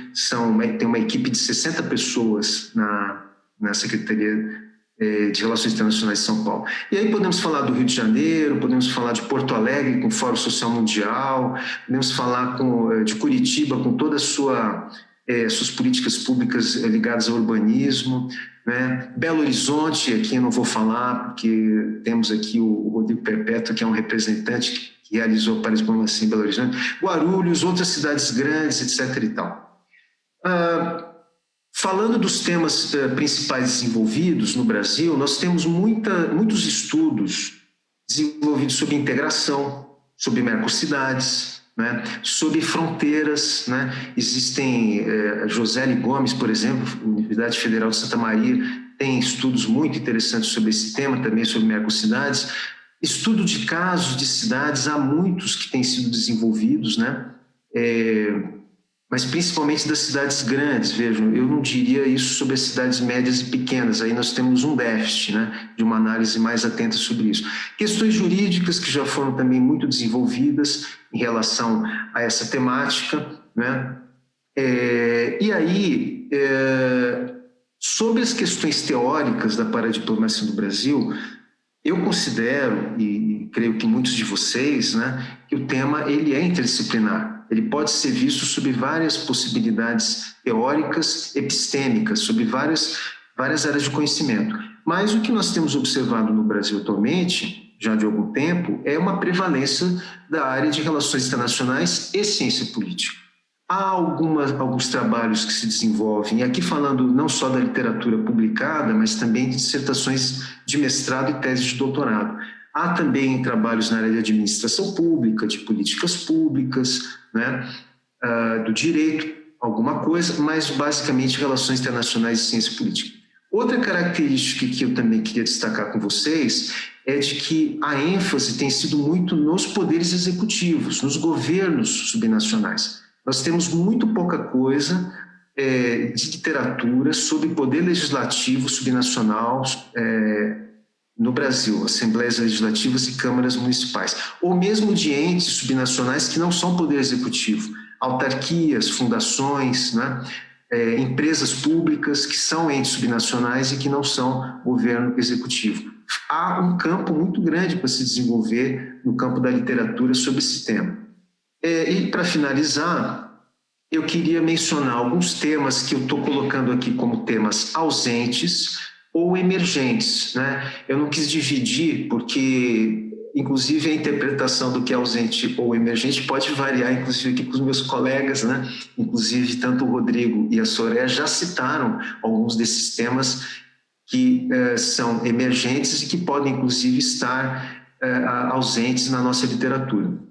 S5: tem uma equipe de 60 pessoas na Secretaria de Relações Internacionais de São Paulo. E aí podemos falar do Rio de Janeiro, podemos falar de Porto Alegre com o Fórum Social Mundial, podemos falar de Curitiba com toda a suas políticas públicas ligadas ao urbanismo, né? Belo Horizonte, aqui eu não vou falar, porque temos aqui o Rodrigo Perpétuo, que é um representante que realizou a paradiplomacia em Belo Horizonte, Guarulhos, outras cidades grandes, etc. e tal. Falando dos temas principais desenvolvidos no Brasil, nós temos muitos estudos desenvolvidos sobre integração, sobre mercocidades, né, sobre fronteiras, né? Existem, Joseli Gomes, por exemplo, Universidade Federal de Santa Maria, tem estudos muito interessantes sobre esse tema, também sobre mercocidades. Estudo de casos de cidades, há muitos que têm sido desenvolvidos, né? Mas principalmente das cidades grandes, vejam, eu não diria isso sobre as cidades médias e pequenas, aí nós temos um déficit, né, de uma análise mais atenta sobre isso. Questões jurídicas que já foram também muito desenvolvidas em relação a essa temática, né, e aí, sobre as questões teóricas da paradiplomacia no Brasil, eu considero, e creio que muitos de vocês, né, que o tema ele é interdisciplinar. Ele pode ser visto sob várias possibilidades teóricas, epistêmicas, sobre várias áreas de conhecimento. Mas o que nós temos observado no Brasil atualmente, já de algum tempo, é uma prevalência da área de relações internacionais e ciência política. Há alguns trabalhos que se desenvolvem, e aqui falando não só da literatura publicada, mas também de dissertações de mestrado e tese de doutorado. Há também trabalhos na área de administração pública, de políticas públicas, né, do direito, alguma coisa, mas basicamente relações internacionais e ciência política. Outra característica que eu também queria destacar com vocês é de que a ênfase tem sido muito nos poderes executivos, nos governos subnacionais. Nós temos muito pouca coisa de literatura sobre poder legislativo subnacional no Brasil, assembleias legislativas e câmaras municipais, ou mesmo de entes subnacionais que não são poder executivo, autarquias, fundações, né? Empresas públicas que são entes subnacionais e que não são governo executivo. Há um campo muito grande para se desenvolver no campo da literatura sobre esse tema. E para finalizar, eu queria mencionar alguns temas que eu estou colocando aqui como temas ausentes ou emergentes, né? Eu não quis dividir porque, inclusive, a interpretação do que é ausente ou emergente pode variar, inclusive aqui com os meus colegas, né? Inclusive, tanto o Rodrigo e a Soraya já citaram alguns desses temas que são emergentes e que podem, inclusive, estar ausentes na nossa literatura.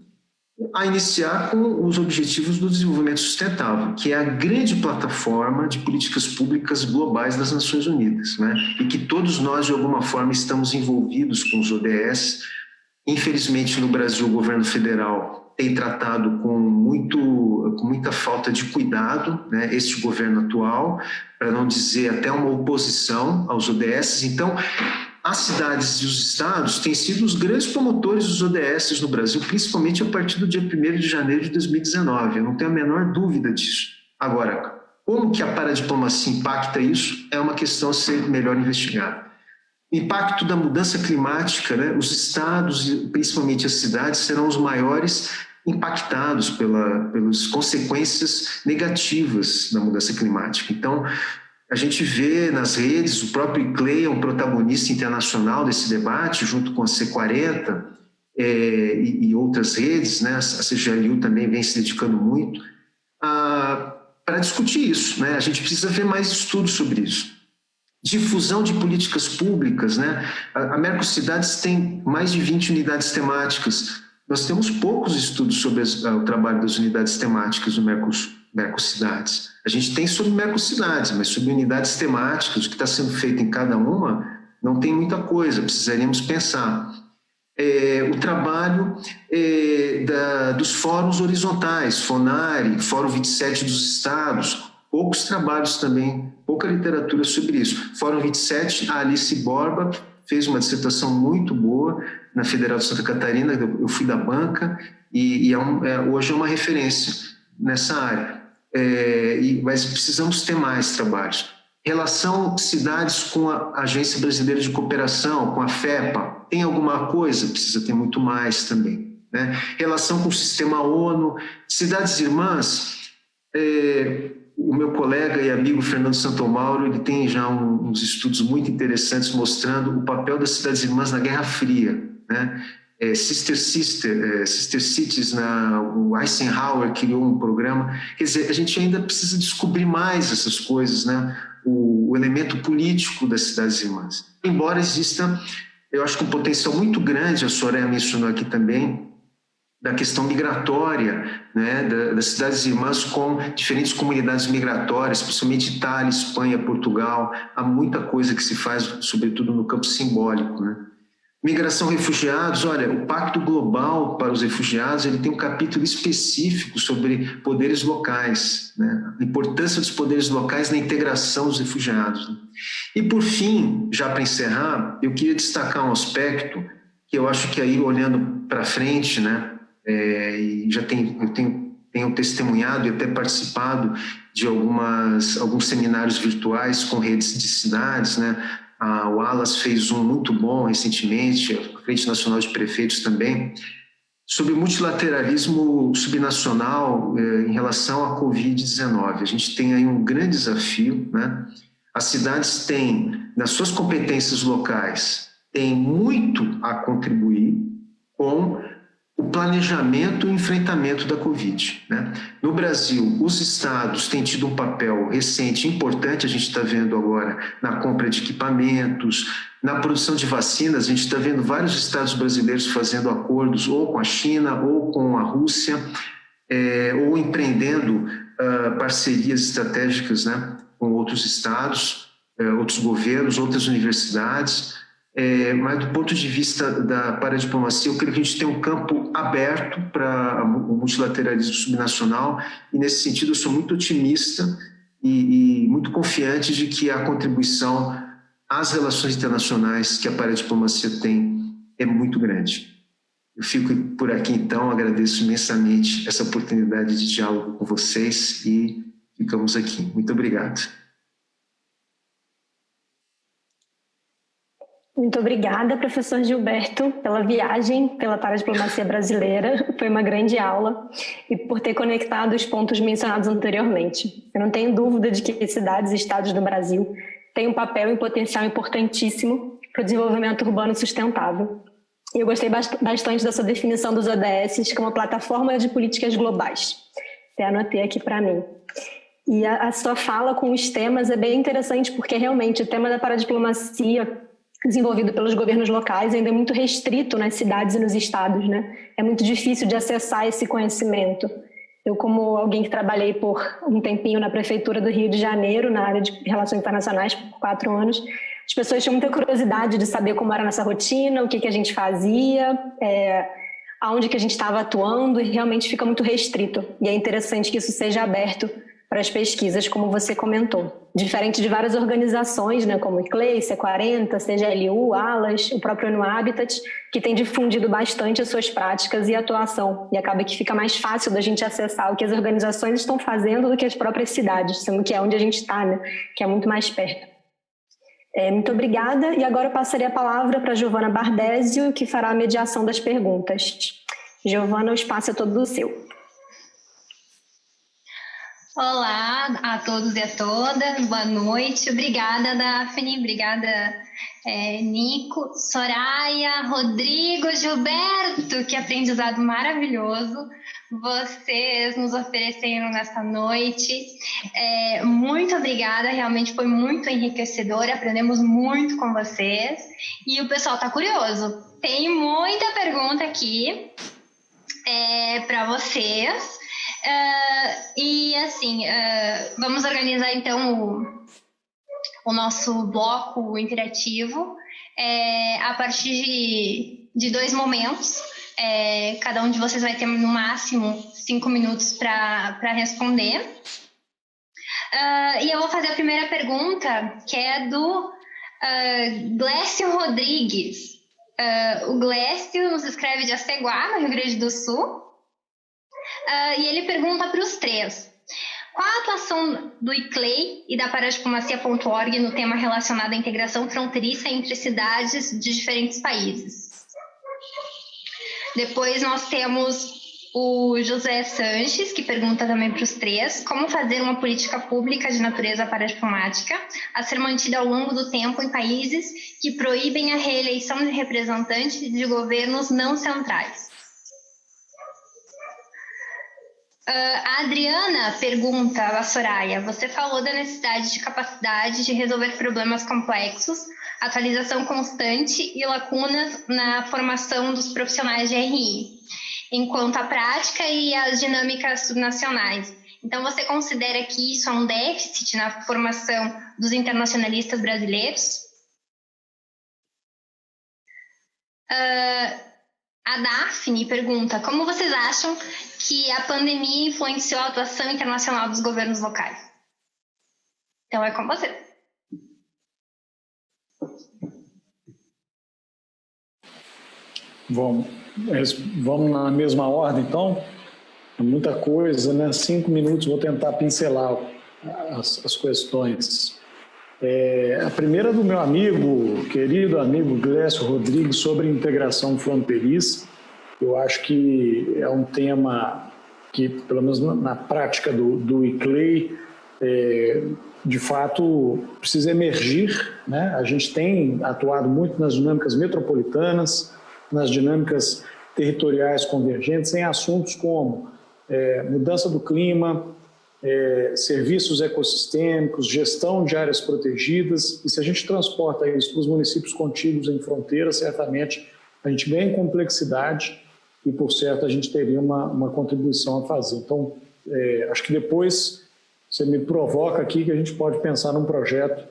S5: A iniciar com os Objetivos do Desenvolvimento Sustentável, que é a grande plataforma de políticas públicas globais das Nações Unidas, né? E que todos nós, de alguma forma, estamos envolvidos com os ODS. Infelizmente, no Brasil, o governo federal tem tratado com muita falta de cuidado, né, este governo atual, para não dizer até uma oposição aos ODS. Então, as cidades e os estados têm sido os grandes promotores dos ODS no Brasil, principalmente a partir do dia 1º de janeiro de 2019. Eu não tenho a menor dúvida disso. Agora, como que a paradiplomacia impacta isso é uma questão a ser melhor investigada. O impacto da mudança climática, né? Os estados, e principalmente as cidades, serão os maiores impactados pelas consequências negativas da mudança climática. Então, a gente vê nas redes, o próprio ICLEI é um protagonista internacional desse debate, junto com a C40 e outras redes, né? A CGLU também vem se dedicando muito para discutir isso, né? A gente precisa ver mais estudos sobre isso. Difusão de políticas públicas, né? A Mercocidades tem mais de 20 unidades temáticas. Nós temos poucos estudos sobre o trabalho das unidades temáticas do Mercocidades. A gente tem sobre Mercocidades, mas sobre unidades temáticas, o que está sendo feito em cada uma, não tem muita coisa, precisaríamos pensar. O trabalho dos fóruns horizontais, FONARE, Fórum 27 dos Estados, poucos trabalhos também, pouca literatura sobre isso. Fórum 27, a Alice Borba fez uma dissertação muito boa na Federal de Santa Catarina, eu fui da banca, e hoje é uma referência nessa área. Mas precisamos ter mais trabalhos. Relação cidades com a Agência Brasileira de Cooperação, com a FEPA, tem alguma coisa? Precisa ter muito mais também, né? Relação com o sistema ONU, cidades irmãs, o meu colega e amigo Fernando Santomauro, ele tem já uns estudos muito interessantes mostrando o papel das cidades irmãs na Guerra Fria, né? Sister Cities, o Eisenhower criou um programa. Quer dizer, a gente ainda precisa descobrir mais essas coisas, né? O elemento político das cidades irmãs. Embora exista, eu acho que um potencial muito grande, a Soraya mencionou aqui também, da questão migratória, né, das cidades irmãs com diferentes comunidades migratórias, principalmente Itália, Espanha, Portugal. Há muita coisa que se faz, sobretudo no campo simbólico, né? Migração refugiados, olha, o Pacto Global para os Refugiados, ele tem um capítulo específico sobre poderes locais, né? A importância dos poderes locais na integração dos refugiados, né? E por fim, já para encerrar, eu queria destacar um aspecto que eu acho que aí, olhando para frente, né, e eu tenho testemunhado e até participado de alguns seminários virtuais com redes de cidades, né? O Alas fez um muito bom recentemente, a Frente Nacional de Prefeitos também, sobre o multilateralismo subnacional em relação à Covid-19. A gente tem aí um grande desafio, né? As cidades têm, nas suas competências locais, têm muito a contribuir com o planejamento e o enfrentamento da Covid, né? No Brasil, os estados têm tido um papel recente importante, a gente está vendo agora na compra de equipamentos, na produção de vacinas. A gente está vendo vários estados brasileiros fazendo acordos ou com a China ou com a Rússia, ou empreendendo parcerias estratégicas, né, com outros estados, outros governos, outras universidades. Mas do ponto de vista da paradiplomacia, eu creio que a gente tem um campo aberto para o multilateralismo subnacional, e nesse sentido eu sou muito otimista e muito confiante de que a contribuição às relações internacionais que a paradiplomacia tem é muito grande. Eu fico por aqui então, agradeço imensamente essa oportunidade de diálogo com vocês e ficamos aqui. Muito obrigado.
S2: Muito obrigada, professor Gilberto, pela viagem pela paradiplomacia brasileira. Foi uma grande aula e por ter conectado os pontos mencionados anteriormente. Eu não tenho dúvida de que cidades e estados do Brasil têm um papel e potencial importantíssimo para o desenvolvimento urbano sustentável. E eu gostei bastante da sua definição dos ODS como plataforma de políticas globais. Até anotei aqui para mim. E a sua fala com os temas é bem interessante, porque realmente o tema da paradiplomacia desenvolvido pelos governos locais ainda é muito restrito nas cidades e nos estados, né? É muito difícil de acessar esse conhecimento. Eu, como alguém que trabalhei por um tempinho na Prefeitura do Rio de Janeiro, na área de Relações Internacionais, por 4 anos, as pessoas tinham muita curiosidade de saber como era a nossa rotina, o que a gente fazia, aonde que a gente estava atuando, e realmente fica muito restrito. E é interessante que isso seja aberto para as pesquisas, como você comentou. Diferente de várias organizações, né, como o ICLEI, C40, CGLU, ALAS, o próprio ONU Habitat, que tem difundido bastante as suas práticas e atuação. E acaba que fica mais fácil da gente acessar o que as organizações estão fazendo do que as próprias cidades, sendo que é onde a gente está, né, que é muito mais perto. Muito obrigada. E agora eu passaria a palavra para a Giovana Bardésio, que fará a mediação das perguntas. Giovana, o espaço é todo seu.
S6: Olá a todos e a todas, boa noite. Obrigada, Daphne, obrigada, Nico, Soraya, Rodrigo, Gilberto, que aprendizado maravilhoso vocês nos ofereceram nessa noite. Muito obrigada, realmente foi muito enriquecedor, aprendemos muito com vocês. E o pessoal está curioso, tem muita pergunta aqui para vocês. E assim, vamos organizar então o nosso bloco interativo a partir de 2 momentos. Cada um de vocês vai ter no máximo 5 minutos para responder. E eu vou fazer a primeira pergunta, que é do Glécio Rodrigues. O Glécio nos escreve de Aceguá, no Rio Grande do Sul. E ele pergunta para os 3: qual a atuação do ICLEI e da paradiplomacia.org no tema relacionado à integração fronteiriça entre cidades de diferentes países? Depois nós temos o José Sanches, que pergunta também para os 3: como fazer uma política pública de natureza paradiplomática a ser mantida ao longo do tempo em países que proíbem a reeleição de representantes de governos não centrais? A Adriana pergunta a Soraya: você falou da necessidade de capacidade de resolver problemas complexos, atualização constante e lacunas na formação dos profissionais de RI, enquanto a prática e as dinâmicas subnacionais. Então, você considera que isso é um déficit na formação dos internacionalistas brasileiros? A Daphne pergunta: como vocês acham que a pandemia influenciou a atuação internacional dos governos locais? Então é com você.
S3: Vamos na mesma ordem, então? É muita coisa, né? 5 minutos, vou tentar pincelar as questões. A primeira do meu querido amigo Glécio Rodrigues, sobre integração fronteiriça. Eu acho que é um tema que, pelo menos na prática do ICLEI, de fato precisa emergir, né? A gente tem atuado muito nas dinâmicas metropolitanas, nas dinâmicas territoriais convergentes, em assuntos como mudança do clima, serviços ecossistêmicos, gestão de áreas protegidas. E se a gente transporta isso para os municípios contíguos em fronteira, certamente a gente ganha em complexidade e, por certo, a gente teria uma contribuição a fazer. Então, acho que depois você me provoca aqui que a gente pode pensar num projeto,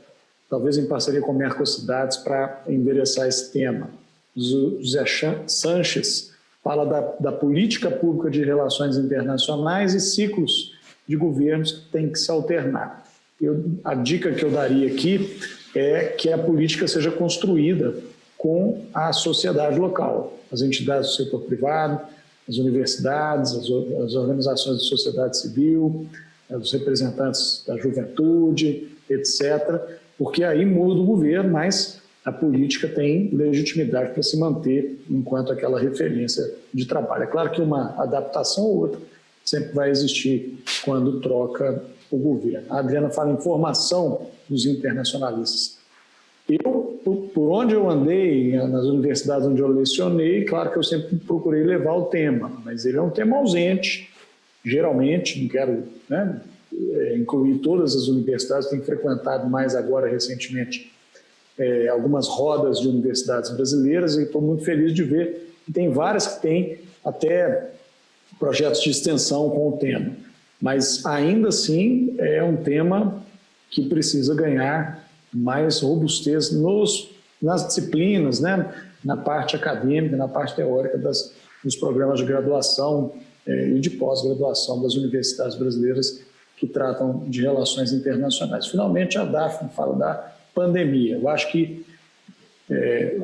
S3: talvez em parceria com Mercocidades, para endereçar esse tema. José Sanches fala da política pública de relações internacionais e ciclos de governos que têm que se alternar. A dica que eu daria aqui é que a política seja construída com a sociedade local, as entidades do setor privado, as universidades, as organizações de sociedade civil, os representantes da juventude, etc., porque aí muda o governo, mas a política tem legitimidade para se manter enquanto aquela referência de trabalho. É claro que uma adaptação ou outra sempre vai existir quando troca o governo. A Adriana fala em formação dos internacionalistas. Por onde eu andei, nas universidades onde eu lecionei, claro que eu sempre procurei levar o tema, mas ele é um tema ausente, geralmente, não quero incluir todas as universidades, tenho frequentado mais agora recentemente algumas rodas de universidades brasileiras e estou muito feliz de ver que tem várias que têm até projetos de extensão com o tema, mas ainda assim é um tema que precisa ganhar mais robustez nas disciplinas, né? Na parte acadêmica, na parte teórica dos programas de graduação e de pós-graduação das universidades brasileiras que tratam de relações internacionais. Finalmente, a Daphne fala da pandemia. Eu acho que,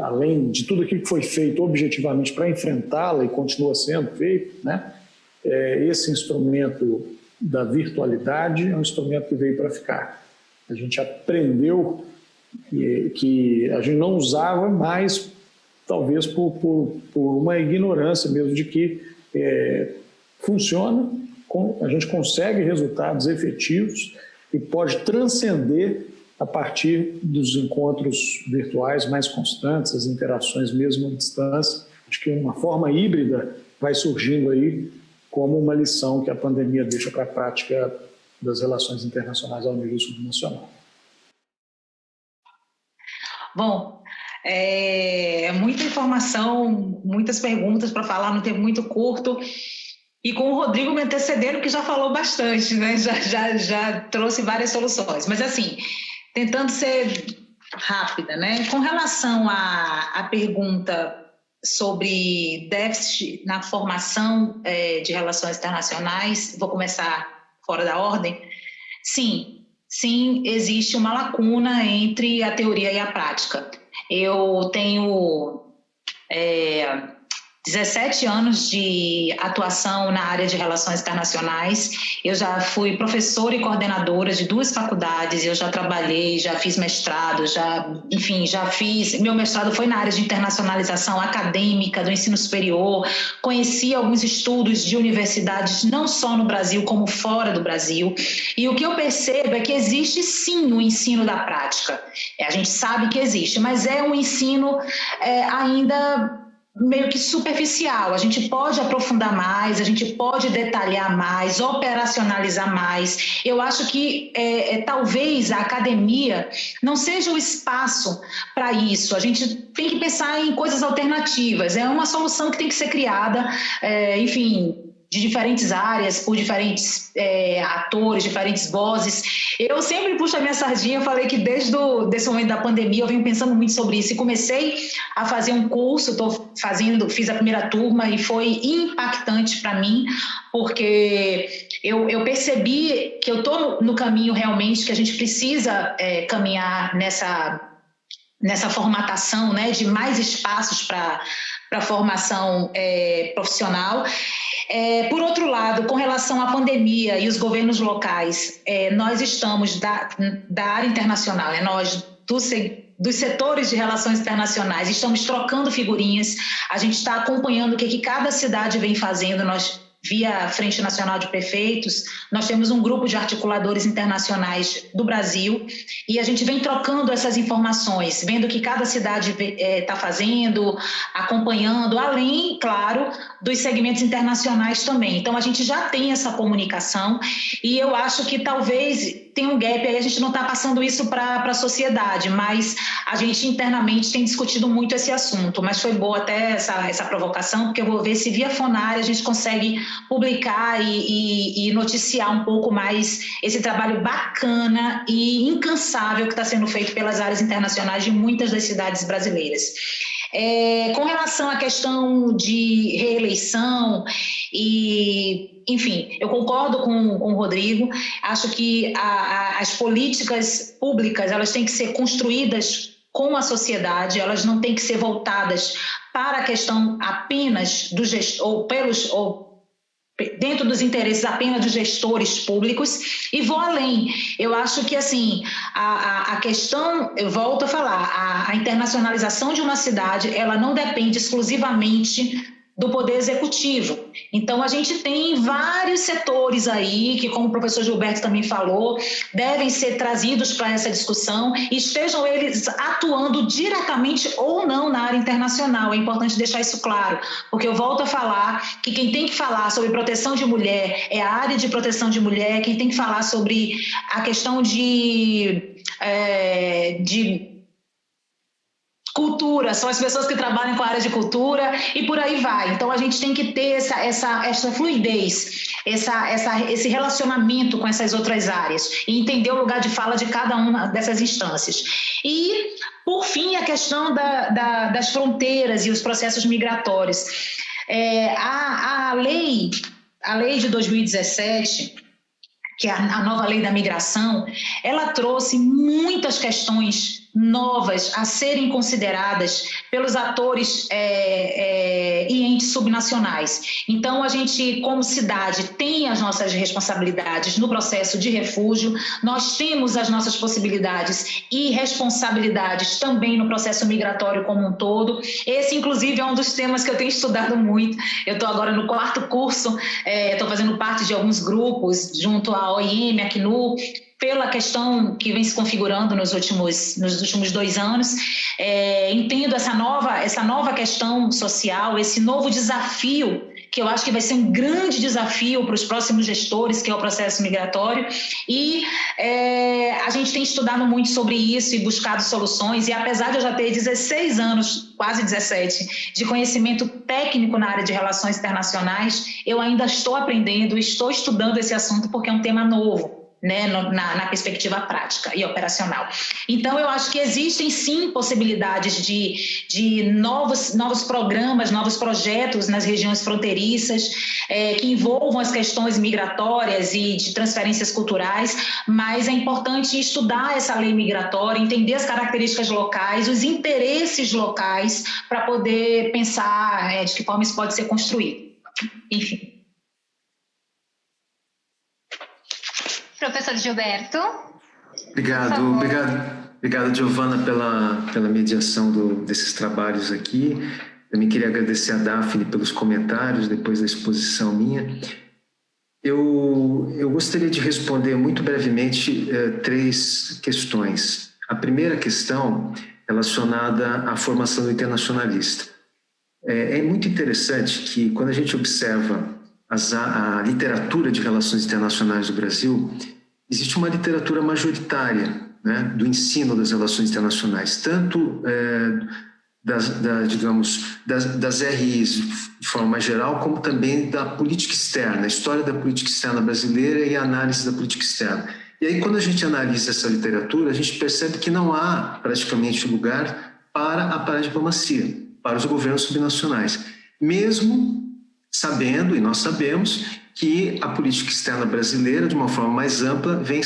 S3: além de tudo aquilo que foi feito objetivamente para enfrentá-la e continua sendo feito, né? Esse instrumento da virtualidade é um instrumento que veio para ficar. A gente aprendeu que a gente não usava mais, talvez por uma ignorância mesmo de que funciona, a gente consegue resultados efetivos e pode transcender a partir dos encontros virtuais mais constantes, as interações mesmo à distância. Acho que uma forma híbrida vai surgindo aí como uma lição que a pandemia deixa para a prática das relações internacionais ao nível subnacional.
S4: Bom, muita informação, muitas perguntas para falar num tempo muito curto. E com o Rodrigo me antecedendo, que já falou bastante, né? Já trouxe várias soluções. Mas, assim, tentando ser rápida, né? Com relação à pergunta sobre déficit na formação de relações internacionais, vou começar fora da ordem. Sim, existe uma lacuna entre a teoria e a prática. Eu tenho 17 anos de atuação na área de relações internacionais. Eu já fui professora e coordenadora de 2 faculdades, eu já trabalhei, já fiz mestrado, meu mestrado foi na área de internacionalização acadêmica do ensino superior, conheci alguns estudos de universidades não só no Brasil como fora do Brasil, e o que eu percebo é que existe sim o ensino da prática. A gente sabe que existe, mas é um ensino ainda meio que superficial. A gente pode aprofundar mais, a gente pode detalhar mais, operacionalizar mais. Eu acho que talvez a academia não seja o espaço para isso. A gente tem que pensar em coisas alternativas. É uma solução que tem que ser criada, de diferentes áreas, por diferentes atores, diferentes vozes. Eu sempre puxo a minha sardinha, eu falei que desde esse momento da pandemia eu venho pensando muito sobre isso e comecei a fazer um curso, fiz a primeira turma e foi impactante para mim, porque eu percebi que eu estou no caminho realmente, que a gente precisa caminhar nessa formatação, né, de mais espaços para a formação profissional. Por outro lado, com relação à pandemia e os governos locais, nós estamos da área internacional, nós dos setores de relações internacionais, estamos trocando figurinhas, a gente está acompanhando o que cada cidade vem fazendo. Nós, via Frente Nacional de Prefeitos, nós temos um grupo de articuladores internacionais do Brasil e a gente vem trocando essas informações, vendo o que cada cidade está fazendo, acompanhando, além, claro, dos segmentos internacionais também. Então, a gente já tem essa comunicação e eu acho que talvez tenha um gap aí, a gente não está passando isso para a sociedade, mas a gente internamente tem discutido muito esse assunto. Mas foi boa até essa provocação, porque eu vou ver se via Fonare a gente consegue publicar e noticiar um pouco mais esse trabalho bacana e incansável que está sendo feito pelas áreas internacionais de muitas das cidades brasileiras. Com relação à questão de reeleição enfim, eu concordo com o Rodrigo, acho que as políticas públicas elas têm que ser construídas com a sociedade, elas não têm que ser voltadas para a questão apenas do gestor, dentro dos interesses apenas dos gestores públicos. E vou além, eu acho que assim, a questão, eu volto a falar, a internacionalização de uma cidade, ela não depende exclusivamente do Poder Executivo. Então, a gente tem vários setores aí que, como o professor Gilberto também falou, devem ser trazidos para essa discussão e estejam eles atuando diretamente ou não na área internacional. É importante deixar isso claro, porque eu volto a falar que quem tem que falar sobre proteção de mulher é a área de proteção de mulher, quem tem que falar sobre a questão de cultura, são as pessoas que trabalham com a área de cultura e por aí vai. Então, a gente tem que ter essa fluidez, esse relacionamento com essas outras áreas e entender o lugar de fala de cada uma dessas instâncias. E, por fim, a questão das fronteiras e os processos migratórios. A lei de 2017, que é a nova lei da migração, ela trouxe muitas questões novas a serem consideradas pelos atores e entes subnacionais. Então, a gente, como cidade, tem as nossas responsabilidades no processo de refúgio, nós temos as nossas possibilidades e responsabilidades também no processo migratório como um todo. Esse, inclusive, é um dos temas que eu tenho estudado muito. Eu estou agora no 4º curso, estou fazendo parte de alguns grupos junto à OIM, Acnu, pela questão que vem se configurando nos últimos 2 anos, entendo essa nova questão social, esse novo desafio, que eu acho que vai ser um grande desafio para os próximos gestores, que é o processo migratório, e a gente tem estudado muito sobre isso e buscado soluções, e apesar de eu já ter 16 anos, quase 17, de conhecimento técnico na área de relações internacionais, eu ainda estou aprendendo, estou estudando esse assunto porque é um tema novo, né, na perspectiva prática e operacional. Então, eu acho que existem, sim, possibilidades de novos programas, novos projetos nas regiões fronteiriças que envolvam as questões migratórias e de transferências culturais, mas é importante estudar essa lei migratória, entender as características locais, os interesses locais, para poder pensar de que forma isso pode ser construído. Enfim.
S6: Professor Gilberto.
S5: Obrigado, Giovana, pela mediação desses trabalhos aqui. Também queria agradecer a Daphne pelos comentários depois da exposição minha. Eu gostaria de responder muito brevemente 3 questões. A primeira questão relacionada à formação do internacionalista. É muito interessante que, quando a gente observa a literatura de relações internacionais do Brasil, existe uma literatura majoritária, né, do ensino das relações internacionais, tanto das RIs de forma mais geral, como também da política externa, a história da política externa brasileira e a análise da política externa. E aí, quando a gente analisa essa literatura, a gente percebe que não há praticamente lugar para a paradiplomacia, para os governos subnacionais, mesmo sabendo, e nós sabemos, que a política externa brasileira, de uma forma mais ampla, vem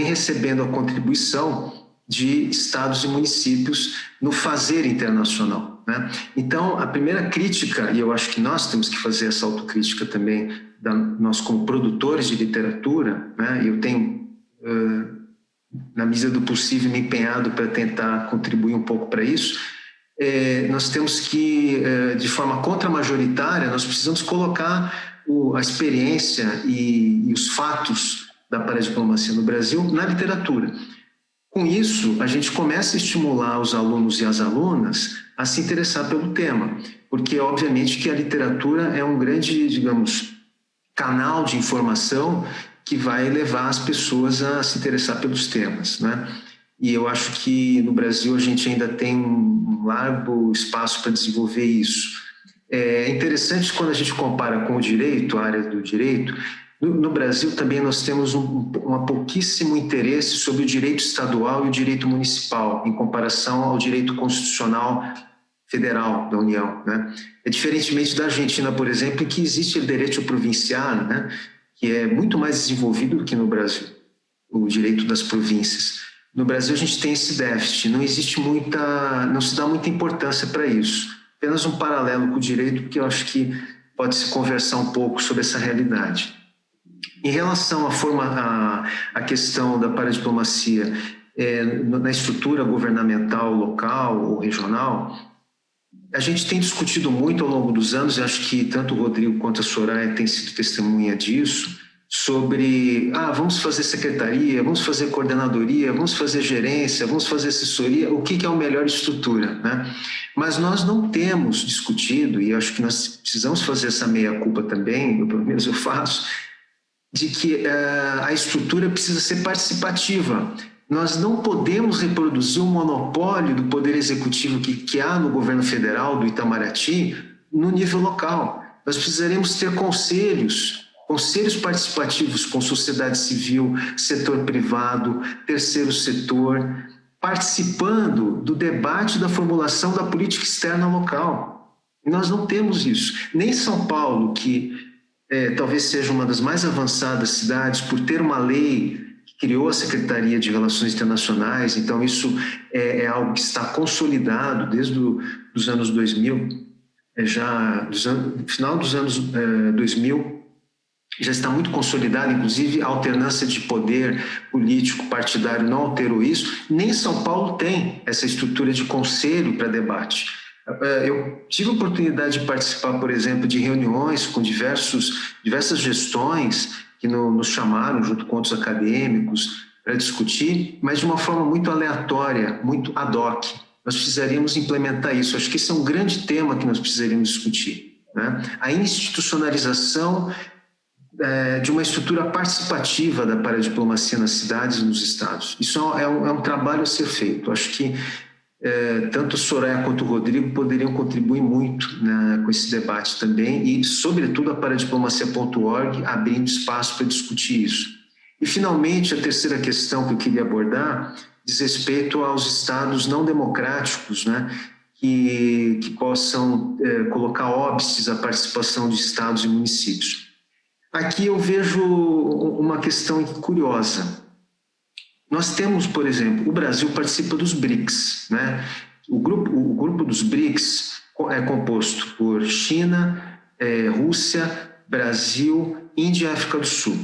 S5: recebendo a contribuição de estados e municípios no fazer internacional, né? Então, a primeira crítica, e eu acho que nós temos que fazer essa autocrítica também, nós como produtores de literatura, né? Eu tenho, na medida do possível, me empenhado para tentar contribuir um pouco para isso. Nós temos que, de forma contramajoritária, nós precisamos colocar a experiência e os fatos da paradiplomacia no Brasil na literatura. Com isso, a gente começa a estimular os alunos e as alunas a se interessar pelo tema, porque, obviamente, que a literatura é um grande, canal de informação que vai levar as pessoas a se interessar pelos temas, né? E eu acho que no Brasil a gente ainda tem um largo espaço para desenvolver isso. É interessante quando a gente compara com o direito, a área do direito. No Brasil também nós temos um pouquíssimo interesse sobre o direito estadual e o direito municipal, em comparação ao direito constitucional federal da União, né? Diferentemente da Argentina, por exemplo, em que existe o direito provincial, né? Que é muito mais desenvolvido do que no Brasil, o direito das províncias. No Brasil a gente tem esse déficit, não se dá muita importância para isso. Apenas um paralelo com o direito, porque eu acho que pode se conversar um pouco sobre essa realidade. Em relação à questão da paradiplomacia na estrutura governamental local ou regional, a gente tem discutido muito ao longo dos anos, e acho que tanto o Rodrigo quanto a Soraya têm sido testemunha disso, sobre, vamos fazer secretaria, vamos fazer coordenadoria, vamos fazer gerência, vamos fazer assessoria, o que é a melhor estrutura, né? Mas nós não temos discutido, e acho que nós precisamos fazer essa meia-culpa também, pelo menos eu faço, de que a estrutura precisa ser participativa. Nós não podemos reproduzir o monopólio do poder executivo que há no governo federal, do Itamaraty, no nível local. Nós precisaremos ter conselhos participativos com sociedade civil, setor privado, terceiro setor, participando do debate da formulação da política externa local. E nós não temos isso. Nem São Paulo, que talvez seja uma das mais avançadas cidades, por ter uma lei que criou a Secretaria de Relações Internacionais, então isso é algo que está consolidado desde os anos 2000, no final dos anos 2000, já está muito consolidado, inclusive a alternância de poder político partidário não alterou isso, nem São Paulo tem essa estrutura de conselho para debate. Eu tive a oportunidade de participar, por exemplo, de reuniões com diversas gestões que nos chamaram, junto com outros acadêmicos, para discutir, mas de uma forma muito aleatória, muito ad hoc. Nós precisaríamos implementar isso. Acho que esse é um grande tema que nós precisaríamos discutir, né? A institucionalização de uma estrutura participativa da paradiplomacia nas cidades e nos estados. Isso é um trabalho a ser feito. Acho que tanto a Soraya quanto o Rodrigo poderiam contribuir muito, né, com esse debate também e, sobretudo, a paradiplomacia.org abrindo espaço para discutir isso. E, finalmente, a terceira questão que eu queria abordar diz respeito aos estados não democráticos, né, que possam colocar óbices à participação de estados e municípios. Aqui eu vejo uma questão curiosa. Nós temos, por exemplo, o Brasil participa dos BRICS, né? O grupo dos BRICS é composto por China, Rússia, Brasil, Índia e África do Sul.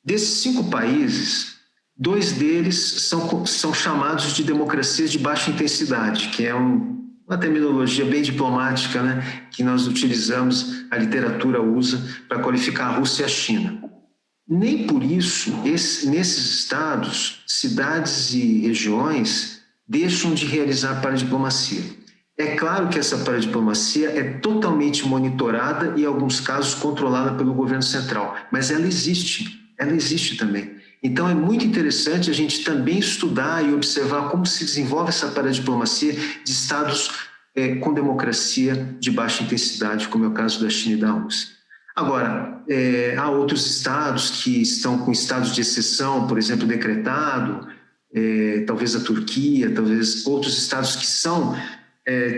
S5: Desses 5 países, 2 deles são chamados de democracias de baixa intensidade, que é uma terminologia bem diplomática, né, que nós utilizamos, a literatura usa para qualificar a Rússia e a China. Nem por isso, nesses estados, cidades e regiões deixam de realizar paradiplomacia. É claro que essa paradiplomacia é totalmente monitorada e, em alguns casos, controlada pelo governo central, mas ela existe também. Então, é muito interessante a gente também estudar e observar como se desenvolve essa paradiplomacia de estados com democracia de baixa intensidade, como é o caso da China e da Rússia. Agora, há outros estados que estão com estados de exceção, por exemplo, decretado, talvez a Turquia, talvez outros estados que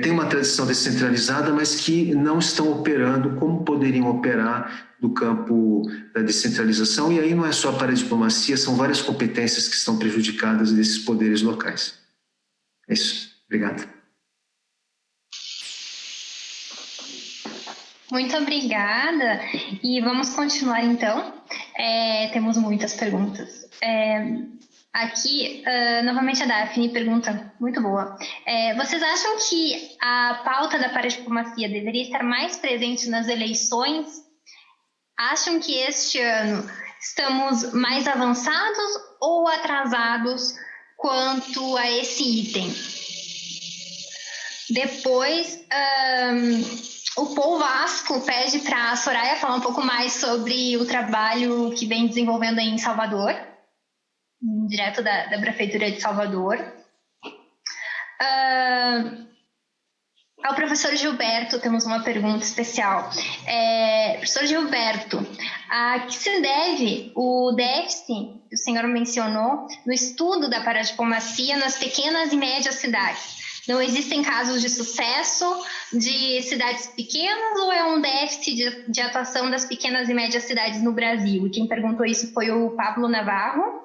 S5: têm uma tradição descentralizada, mas que não estão operando como poderiam operar no campo da descentralização, e aí não é só para a diplomacia, são várias competências que estão prejudicadas desses poderes locais. É isso. Obrigado.
S6: Muito obrigada. E vamos continuar, então. Temos muitas perguntas. Aqui, novamente a Daphne pergunta, muito boa. Vocês acham que a pauta da paradiplomacia deveria estar mais presente nas eleições? Acham que este ano estamos mais avançados ou atrasados quanto a esse item? Depois, o Paul Vasco pede para a Soraya falar um pouco mais sobre o trabalho que vem desenvolvendo em Salvador, direto da Prefeitura de Salvador. Ao professor Gilberto, temos uma pergunta especial. Professor Gilberto, a que se deve o déficit que o senhor mencionou no estudo da paradiplomacia nas pequenas e médias cidades? Não existem casos de sucesso de cidades pequenas ou é um déficit de atuação das pequenas e médias cidades no Brasil? E quem perguntou isso foi o Pablo Navarro.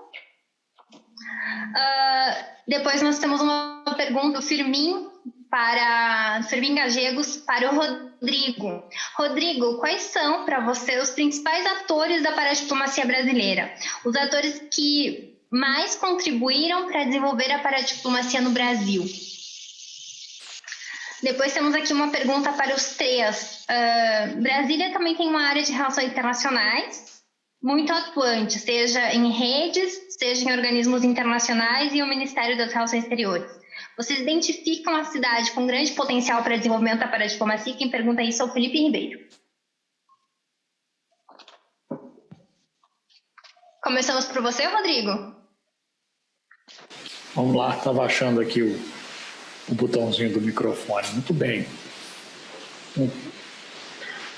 S6: Depois nós temos uma pergunta do Firmin Gallegos para o Rodrigo. Rodrigo, quais são para você os principais atores da paradiplomacia brasileira? Os atores que mais contribuíram para desenvolver a paradiplomacia no Brasil? Depois temos aqui uma pergunta para os 3. Brasília também tem uma área de relações internacionais muito atuante, seja em redes, seja em organismos internacionais e o Ministério das Relações Exteriores. Vocês identificam a cidade com grande potencial para desenvolvimento da paradiplomacia? Quem pergunta isso é o Felipe Ribeiro. Começamos por você, Rodrigo?
S3: Vamos lá, estava achando aqui o botãozinho do microfone. Muito bem. Deixa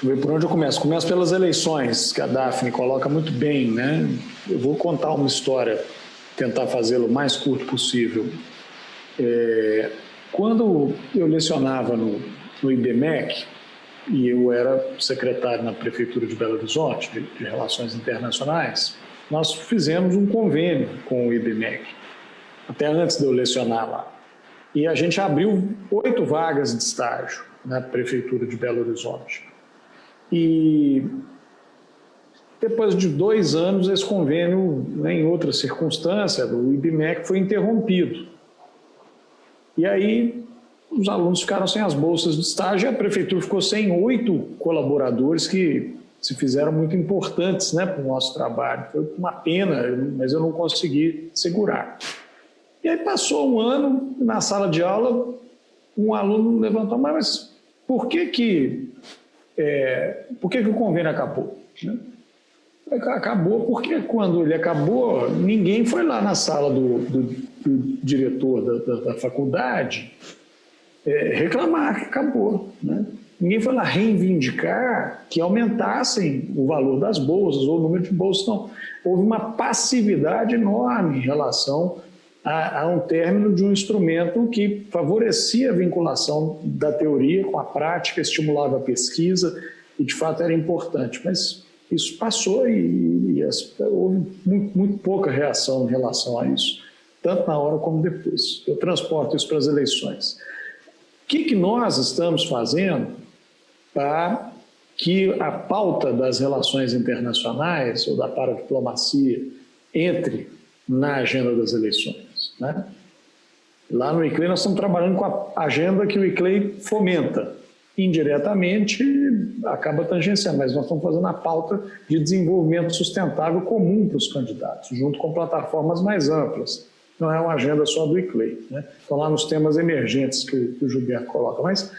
S3: eu ver por onde eu começo. Começo pelas eleições, que a Daphne coloca muito bem, né? Eu vou contar uma história, tentar fazê-lo o mais curto possível. Quando eu lecionava no IBMEC, e eu era secretário na Prefeitura de Belo Horizonte, de Relações Internacionais, nós fizemos um convênio com o IBMEC, até antes de eu lecionar lá. E a gente abriu 8 vagas de estágio na Prefeitura de Belo Horizonte. E depois de 2 anos, esse convênio, em outra circunstância, o IBMEC foi interrompido. E aí os alunos ficaram sem as bolsas de estágio e a Prefeitura ficou sem 8 colaboradores que se fizeram muito importantes, né, para o nosso trabalho. Foi uma pena, mas eu não consegui segurar. E aí passou um ano, na sala de aula, um aluno levantou, mas por que o convênio acabou? Acabou porque quando ele acabou, ninguém foi lá na sala do diretor da faculdade reclamar que acabou, né? Ninguém foi lá reivindicar que aumentassem o valor das bolsas ou o número de bolsas. Não. Houve uma passividade enorme em relação a um término de um instrumento que favorecia a vinculação da teoria com a prática, estimulava a pesquisa e, de fato, era importante. Mas isso passou e houve muito pouca reação em relação a isso, tanto na hora como depois. Eu transporto isso para as eleições. O que nós estamos fazendo para que a pauta das relações internacionais ou da paradiplomacia entre na agenda das eleições, né? Lá no ICLEI nós estamos trabalhando com a agenda que o ICLEI fomenta. Indiretamente acaba tangenciando, mas nós estamos fazendo a pauta de desenvolvimento sustentável comum para os candidatos, junto com plataformas mais amplas. Não é uma agenda só do ICLEI, né? Estão lá nos temas emergentes que o Gilberto coloca, mas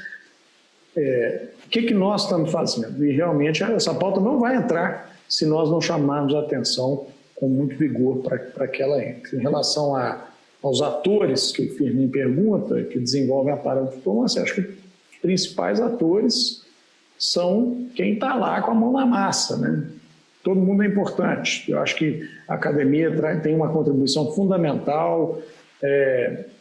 S3: o que nós estamos fazendo? E realmente essa pauta não vai entrar se nós não chamarmos a atenção com muito vigor para que ela entre. Em relação aos atores que o Firmin pergunta, que desenvolvem a paradiplomacia, acho que os principais atores são quem está lá com a mão na massa, né? Todo mundo é importante. Eu acho que a academia tem uma contribuição fundamental,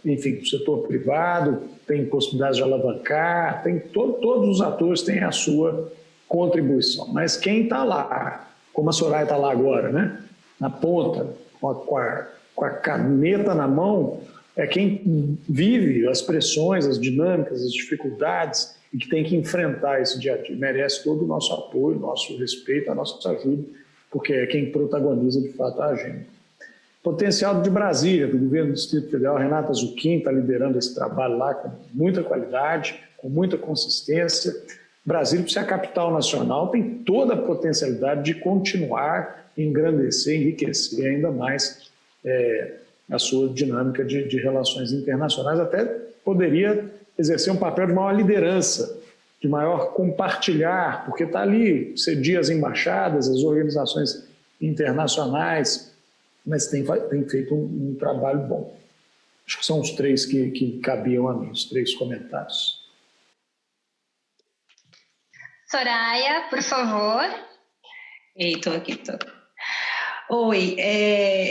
S3: enfim, o setor privado tem possibilidade de alavancar, todos os atores têm a sua contribuição. Mas quem está lá, como a Soraya está lá agora, né? Na ponta, com a caneta na mão, é quem vive as pressões, as dinâmicas, as dificuldades e que tem que enfrentar esse dia a dia. Merece todo o nosso apoio, nosso respeito, a nossa ajuda, porque é quem protagoniza, de fato, a agenda. Potencial de Brasília, do governo do Distrito Federal, Renata Zucchini está liderando esse trabalho lá com muita qualidade, com muita consistência. Brasília, por ser a capital nacional, tem toda a potencialidade de continuar, engrandecer, enriquecer ainda mais a sua dinâmica de relações internacionais, até poderia exercer um papel de maior liderança, de maior compartilhar, porque está ali, cedia as embaixadas, as organizações internacionais, mas tem feito um trabalho bom. Acho que são os 3 que cabiam a mim, os 3 comentários.
S6: Soraya, por favor.
S4: Estou aqui. Oi,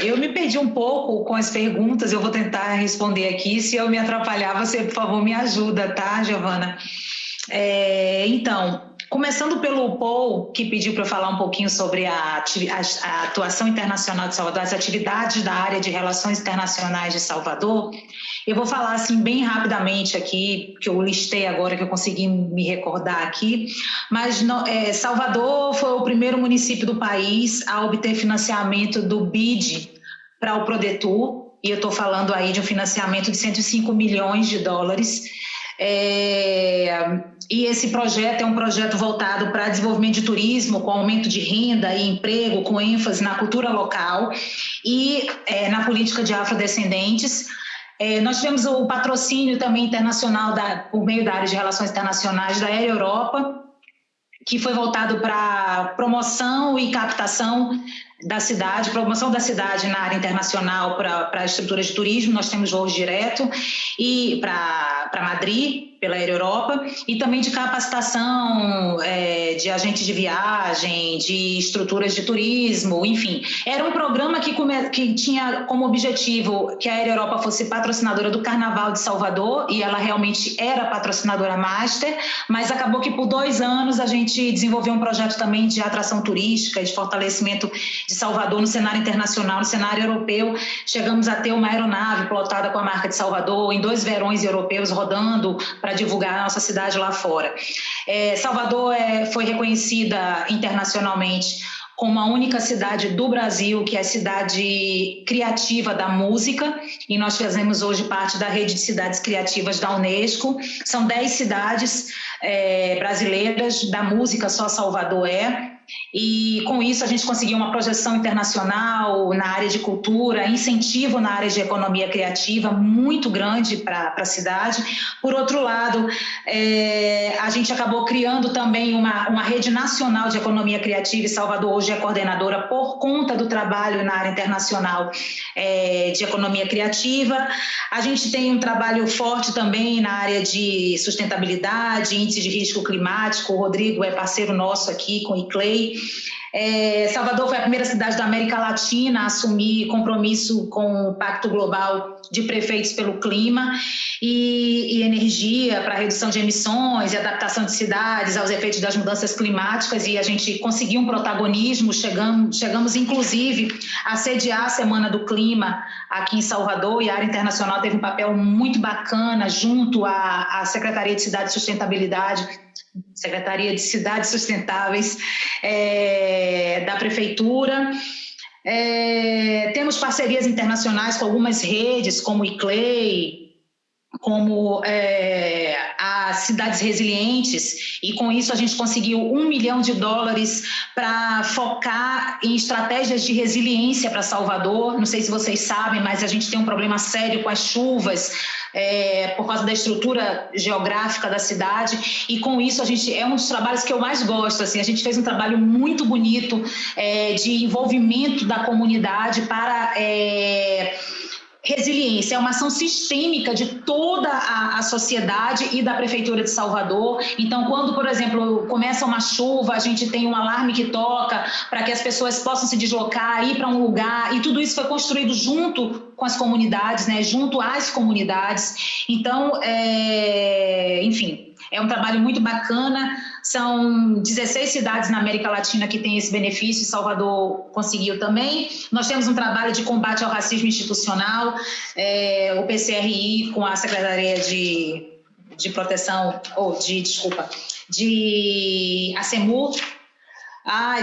S4: eu me perdi um pouco com as perguntas, eu vou tentar responder aqui. Se eu me atrapalhar, você, por favor, me ajuda, tá, Giovana? Então, começando pelo Paul, que pediu para eu falar um pouquinho sobre a atuação internacional de Salvador, as atividades da área de relações internacionais de Salvador, eu vou falar assim bem rapidamente aqui, que eu listei agora, que eu consegui me recordar aqui, mas Salvador foi o primeiro município do país a obter financiamento do BID para o Prodetur, e eu estou falando aí de um financiamento de 105 milhões de dólares, e esse projeto é um projeto voltado para desenvolvimento de turismo, com aumento de renda e emprego, com ênfase na cultura local e na política de afrodescendentes. Nós tivemos o patrocínio também internacional por meio da área de relações internacionais da Air Europa, que foi voltado para promoção e captação da cidade, promoção da cidade na área internacional para estruturas de turismo. Nós temos voos direto e para Madrid, pela Air Europa, e também de capacitação de agentes de viagem, de estruturas de turismo, enfim. Era um programa que tinha como objetivo que a Air Europa fosse patrocinadora do Carnaval de Salvador, e ela realmente era patrocinadora master, mas acabou que por 2 anos a gente desenvolveu um projeto também de atração turística, de fortalecimento de Salvador no cenário internacional, no cenário europeu. Chegamos a ter uma aeronave pilotada com a marca de Salvador, em 2 verões europeus, rodando para divulgar a nossa cidade lá fora. Salvador foi reconhecida internacionalmente como a única cidade do Brasil que é cidade criativa da música, e nós fazemos hoje parte da rede de cidades criativas da Unesco. São 10 cidades brasileiras da música, só Salvador e com isso a gente conseguiu uma projeção internacional na área de cultura, incentivo na área de economia criativa muito grande para a cidade. Por outro lado, a gente acabou criando também uma rede nacional de economia criativa, e Salvador hoje é coordenadora por conta do trabalho na área internacional de economia criativa. A gente tem um trabalho forte também na área de sustentabilidade, índice de risco climático. O Rodrigo é parceiro nosso aqui com o ICLEI. Salvador foi a primeira cidade da América Latina a assumir compromisso com o Pacto Global de Prefeitos pelo Clima e Energia para redução de emissões e adaptação de cidades aos efeitos das mudanças climáticas, e a gente conseguiu um protagonismo, chegamos inclusive a sediar a Semana do Clima aqui em Salvador, e a área internacional teve um papel muito bacana junto à Secretaria de Cidade e Sustentabilidade, Secretaria de Cidades Sustentáveis da Prefeitura. Temos parcerias internacionais com algumas redes, como o ICLEI, como as Cidades Resilientes, e com isso a gente conseguiu $1 milhão para focar em estratégias de resiliência para Salvador. Não sei se vocês sabem, mas a gente tem um problema sério com as chuvas, por causa da estrutura geográfica da cidade, e com isso a gente, é um dos trabalhos que eu mais gosto, assim, a gente fez um trabalho muito bonito de envolvimento da comunidade para resiliência. É uma ação sistêmica de toda a sociedade e da Prefeitura de Salvador. Então, quando, por exemplo, começa uma chuva, a gente tem um alarme que toca para que as pessoas possam se deslocar, ir para um lugar, e tudo isso foi construído junto com as comunidades, né? Junto às comunidades. Então, enfim, é um trabalho muito bacana. São 16 cidades na América Latina que têm esse benefício, e Salvador conseguiu também. Nós temos um trabalho de combate ao racismo institucional, o PCRI com a Secretaria de Proteção, de ACEMUR.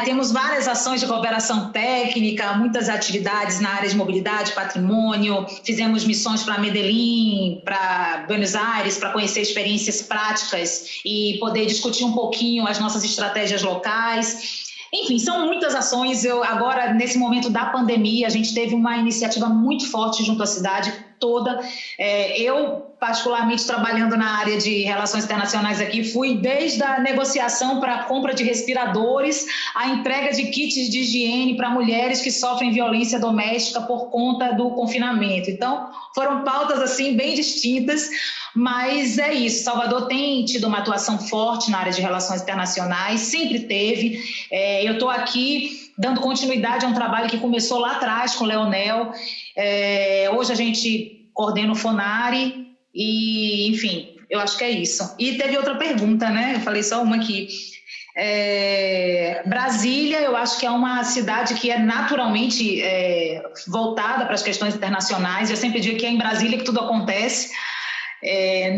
S4: Temos várias ações de cooperação técnica, muitas atividades na área de mobilidade, patrimônio. Fizemos missões para Medellín, para Buenos Aires, para conhecer experiências práticas e poder discutir um pouquinho as nossas estratégias locais. Enfim, são muitas ações. Agora, nesse momento da pandemia, a gente teve uma iniciativa muito forte junto à cidade toda. Eu, particularmente, trabalhando na área de relações internacionais aqui, fui desde a negociação para a compra de respiradores, a entrega de kits de higiene para mulheres que sofrem violência doméstica por conta do confinamento. Então, foram pautas assim bem distintas, mas é isso. Salvador tem tido uma atuação forte na área de relações internacionais, sempre teve. Eu estou aqui dando continuidade a um trabalho que começou lá atrás com o Leonel. Hoje a gente coordena o FONARE e, enfim, eu acho que é isso. E teve outra pergunta, né? Eu falei só uma aqui. Brasília, eu acho que é uma cidade que é naturalmente voltada para as questões internacionais. Eu sempre digo que é em Brasília que tudo acontece.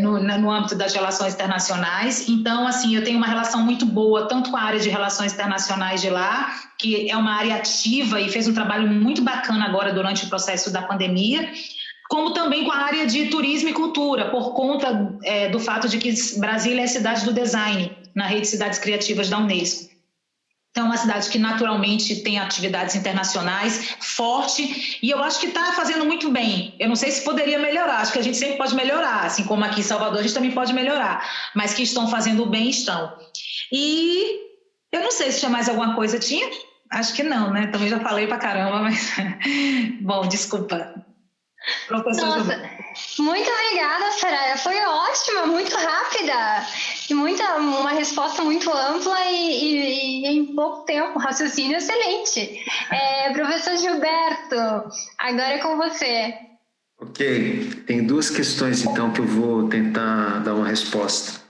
S4: No âmbito das relações internacionais. Então, assim, eu tenho uma relação muito boa tanto com a área de relações internacionais de lá, que é uma área ativa e fez um trabalho muito bacana agora durante o processo da pandemia, como também com a área de turismo e cultura, por conta do fato de que Brasília é a cidade do design na rede de cidades criativas da Unesco. Então, é uma cidade que naturalmente tem atividades internacionais forte, e eu acho que está fazendo muito bem. Eu não sei se poderia melhorar, acho que a gente sempre pode melhorar, assim como aqui em Salvador a gente também pode melhorar, mas que estão fazendo bem, estão. E eu não sei se tinha mais alguma coisa, tinha? Acho que não, né? Também já falei pra caramba, mas... Bom, desculpa. Professor
S6: Nossa,
S4: Gilberto.
S6: muito obrigada, Soraya. Foi ótima, muito rápida. E uma resposta muito ampla e em pouco tempo, raciocínio excelente. Professor Gilberto, agora é com você.
S5: Ok, tem duas questões então que eu vou tentar dar uma resposta,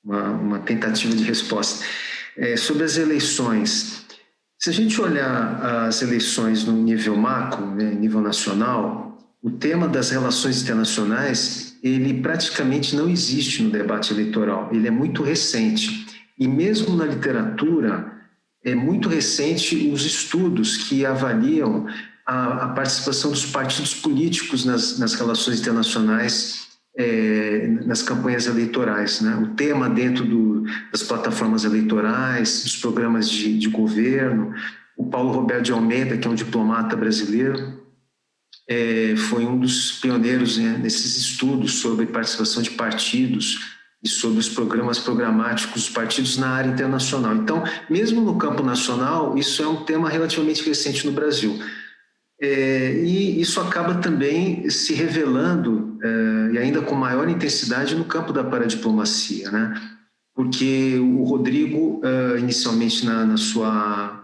S5: uma tentativa de resposta. Sobre as eleições, se a gente olhar as eleições no nível macro, né, nível nacional, o tema das relações internacionais, ele praticamente não existe no debate eleitoral, ele é muito recente. E mesmo na literatura, é muito recente os estudos que avaliam a participação dos partidos políticos nas relações internacionais, nas campanhas eleitorais, né? O tema dentro das plataformas eleitorais, dos programas de governo. O Paulo Roberto de Almeida, que é um diplomata brasileiro, foi um dos pioneiros, né, nesses estudos sobre participação de partidos e sobre os programas programáticos dos partidos na área internacional. Então, mesmo no campo nacional, isso é um tema relativamente recente no Brasil. E isso acaba também se revelando, e ainda com maior intensidade, no campo da paradiplomacia, né? Porque o Rodrigo, inicialmente na sua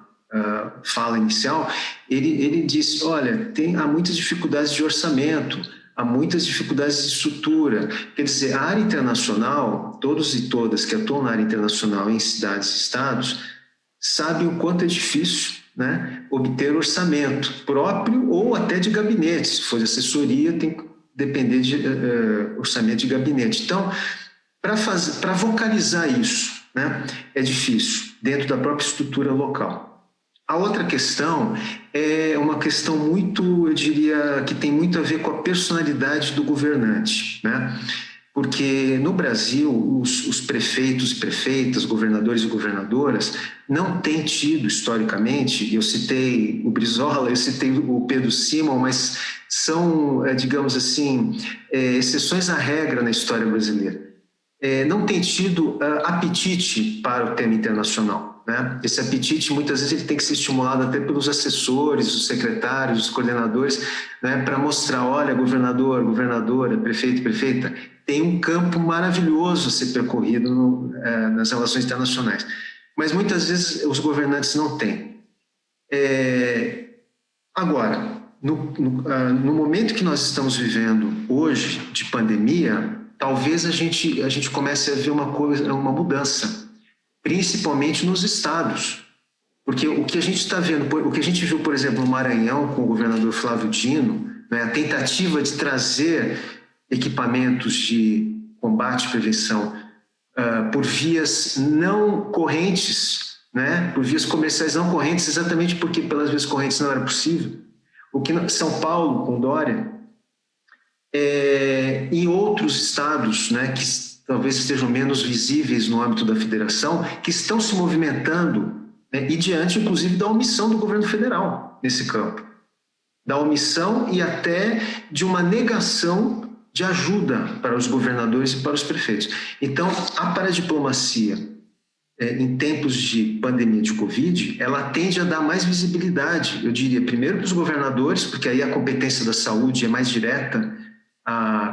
S5: fala inicial, ele disse, olha, há muitas dificuldades de orçamento, há muitas dificuldades de estrutura. Quer dizer, a área internacional, todos e todas que atuam na área internacional em cidades e estados, sabem o quanto é difícil, né, obter orçamento próprio ou até de gabinete. Se for de assessoria, tem que depender de orçamento de gabinete. Então, para vocalizar isso, né, é difícil, dentro da própria estrutura local. A outra questão é uma questão muito, eu diria, que tem muito a ver com a personalidade do governante, né? Porque no Brasil, os prefeitos e prefeitas, governadores e governadoras, não têm tido, historicamente, eu citei o Brizola, eu citei o Pedro Simon, mas são, digamos assim, exceções à regra na história brasileira. Não tem tido apetite para o tema internacional, né? Esse apetite, muitas vezes, ele tem que ser estimulado até pelos assessores, os secretários, os coordenadores, né, para mostrar, olha, governador, governadora, prefeito, prefeita, tem um campo maravilhoso a ser percorrido nas relações internacionais. Mas muitas vezes os governantes não têm. Agora, no momento que nós estamos vivendo hoje, de pandemia, talvez a gente comece a ver uma mudança, principalmente nos estados. Porque o que a gente está vendo, o que a gente viu, por exemplo, no Maranhão, com o governador Flávio Dino, né, a tentativa de trazer equipamentos de combate e prevenção por vias não correntes, né, por vias comerciais não correntes, exatamente porque pelas vias correntes não era possível. O que São Paulo, com Dória, e outros estados, né, que talvez estejam menos visíveis no âmbito da federação, que estão se movimentando, né, e diante, inclusive, da omissão do governo federal nesse campo. Da omissão e até de uma negação de ajuda para os governadores e para os prefeitos. Então, a paradiplomacia, em tempos de pandemia de Covid, ela tende a dar mais visibilidade, eu diria, primeiro para os governadores, porque aí a competência da saúde é mais direta,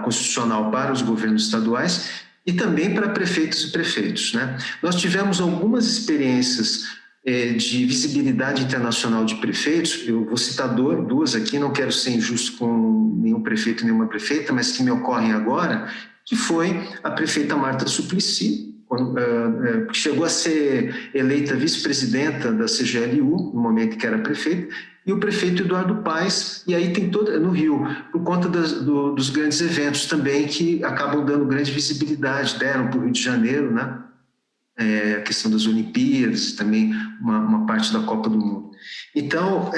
S5: constitucional para os governos estaduais, e também para prefeitos e prefeitos, né? Nós tivemos algumas experiências de visibilidade internacional de prefeitos, eu vou citar duas aqui, não quero ser injusto com nenhum prefeito, nenhuma prefeita, mas que me ocorrem agora, que foi a prefeita Marta Suplicy, que chegou a ser eleita vice-presidenta da CGLU, no momento que era prefeita, e o prefeito Eduardo Paes, e aí tem no Rio, por conta dos grandes eventos também que acabam dando grande visibilidade, deram para o Rio de Janeiro, né? A questão das Olimpíadas, também uma parte da Copa do Mundo. Então,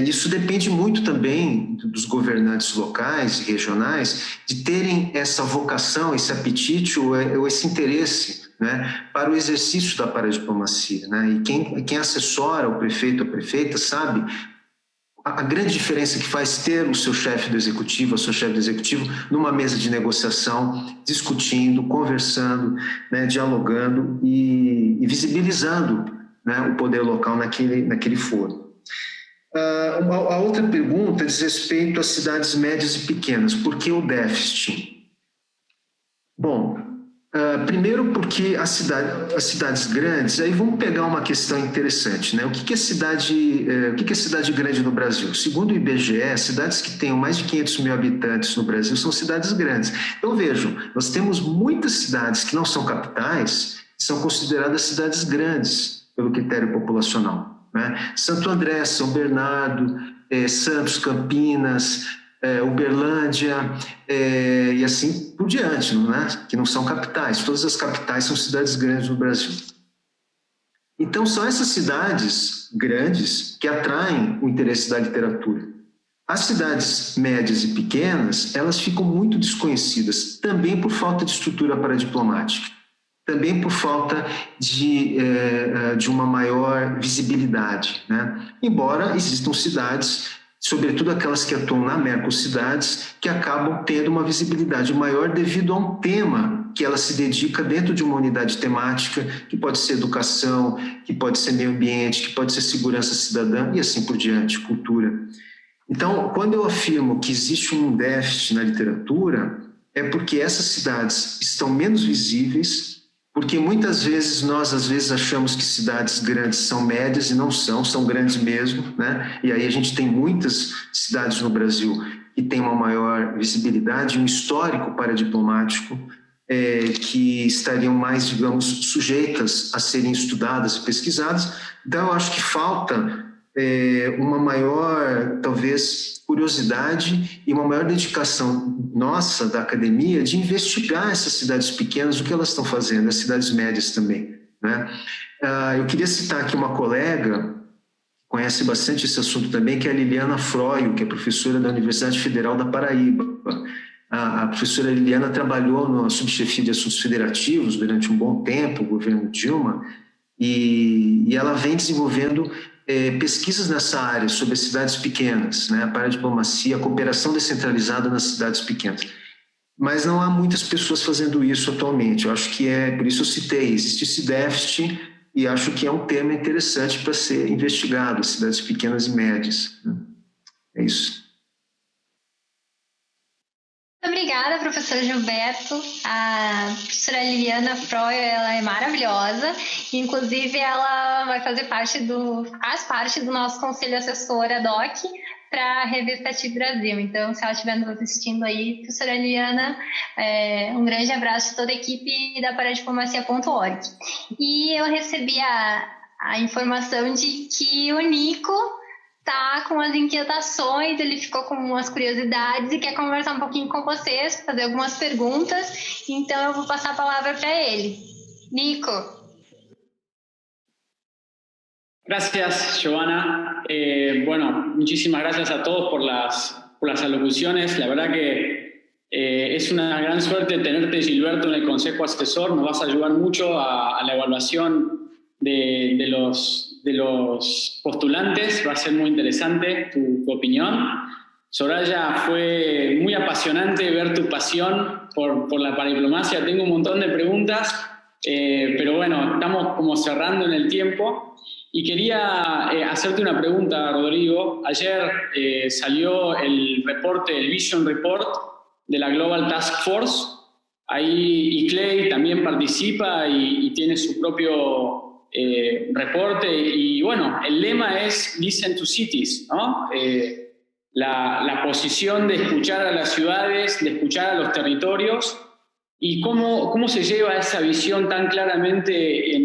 S5: isso depende muito também dos governantes locais e regionais de terem essa vocação, esse apetite ou esse interesse, né, para o exercício da paradiplomacia, né? E quem assessora o prefeito ou a prefeita sabe a grande diferença que faz ter o seu chefe do executivo, a sua chefe do executivo, numa mesa de negociação, discutindo, conversando, né, dialogando e visibilizando, né, o poder local naquele foro. A outra pergunta diz respeito às cidades médias e pequenas. Por que o déficit? Bom, primeiro porque as cidades grandes, aí vamos pegar uma questão interessante, né? O que é cidade grande no Brasil? Segundo o IBGE, cidades que tenham mais de 500 mil habitantes no Brasil são cidades grandes. Então, vejam, nós temos muitas cidades que não são capitais, que são consideradas cidades grandes pelo critério populacional, né? Santo André, São Bernardo, Santos, Campinas, Uberlândia e assim por diante, né? Que não são capitais. Todas as capitais são cidades grandes no Brasil. Então, são essas cidades grandes que atraem o interesse da literatura. As cidades médias e pequenas, elas ficam muito desconhecidas, também por falta de estrutura paradiplomática, também por falta de uma maior visibilidade, né? Embora existam cidades, sobretudo aquelas que atuam na Mercocidades, que acabam tendo uma visibilidade maior devido a um tema que ela se dedica dentro de uma unidade temática, que pode ser educação, que pode ser meio ambiente, que pode ser segurança cidadã e assim por diante, cultura. Então, quando eu afirmo que existe um déficit na literatura, é porque essas cidades estão menos visíveis, porque muitas vezes nós, achamos que cidades grandes são médias e não são grandes mesmo, né? E aí a gente tem muitas cidades no Brasil que têm uma maior visibilidade, um histórico paradiplomático, que estariam mais, digamos, sujeitas a serem estudadas e pesquisadas. Então, eu acho que falta uma maior, talvez, curiosidade e uma maior dedicação nossa, da academia, de investigar essas cidades pequenas, o que elas estão fazendo, as cidades médias também, né? Eu queria citar aqui uma colega que conhece bastante esse assunto também, que é a Liliana Froio, que é professora da Universidade Federal da Paraíba. A professora Liliana trabalhou na subchefia de assuntos federativos durante um bom tempo, o governo Dilma, e ela vem desenvolvendo pesquisas nessa área sobre as cidades pequenas, né, a paradiplomacia, a cooperação descentralizada nas cidades pequenas. Mas não há muitas pessoas fazendo isso atualmente. Eu acho que por isso eu citei, existe esse déficit e acho que é um tema interessante para ser investigado, as cidades pequenas e médias, né? É isso.
S6: Obrigada, professor Gilberto. A professora Liliana Froio, ela é maravilhosa. Inclusive, ela vai faz parte do nosso conselho assessor ad hoc para a revista TIB Brasil. Então, se ela estiver nos assistindo aí, professora Liliana, um grande abraço de toda a equipe da paradiplomacia.org. E eu recebi a informação de que o Nico tá com as inquietações, ele ficou com umas curiosidades e quer conversar um pouquinho com vocês, fazer algumas perguntas, então eu vou passar a palavra para ele. Nico.
S1: Gracias, Giovanna. Bueno, muchísimas gracias a todos por las alocuciones. La verdad que es una gran suerte tenerte, Gilberto, en el Consejo Asesor. Nos vas a ayudar mucho a la evaluación de los postulantes. Va a ser muy interesante tu opinión. Soraya, fue muy apasionante ver tu pasión por la paradiplomacia. Tengo un montón de preguntas, pero bueno, estamos como cerrando en el tiempo. Y quería hacerte una pregunta, Rodrigo. Ayer salió el reporte, el Vision Report de la Global Task Force. Ahí ICLEI también participa y tiene su propio reporte, y bueno, el lema es Listen to Cities, ¿no? La posición de escuchar a las ciudades, de escuchar a los territorios, y cómo se lleva esa visión tan claramente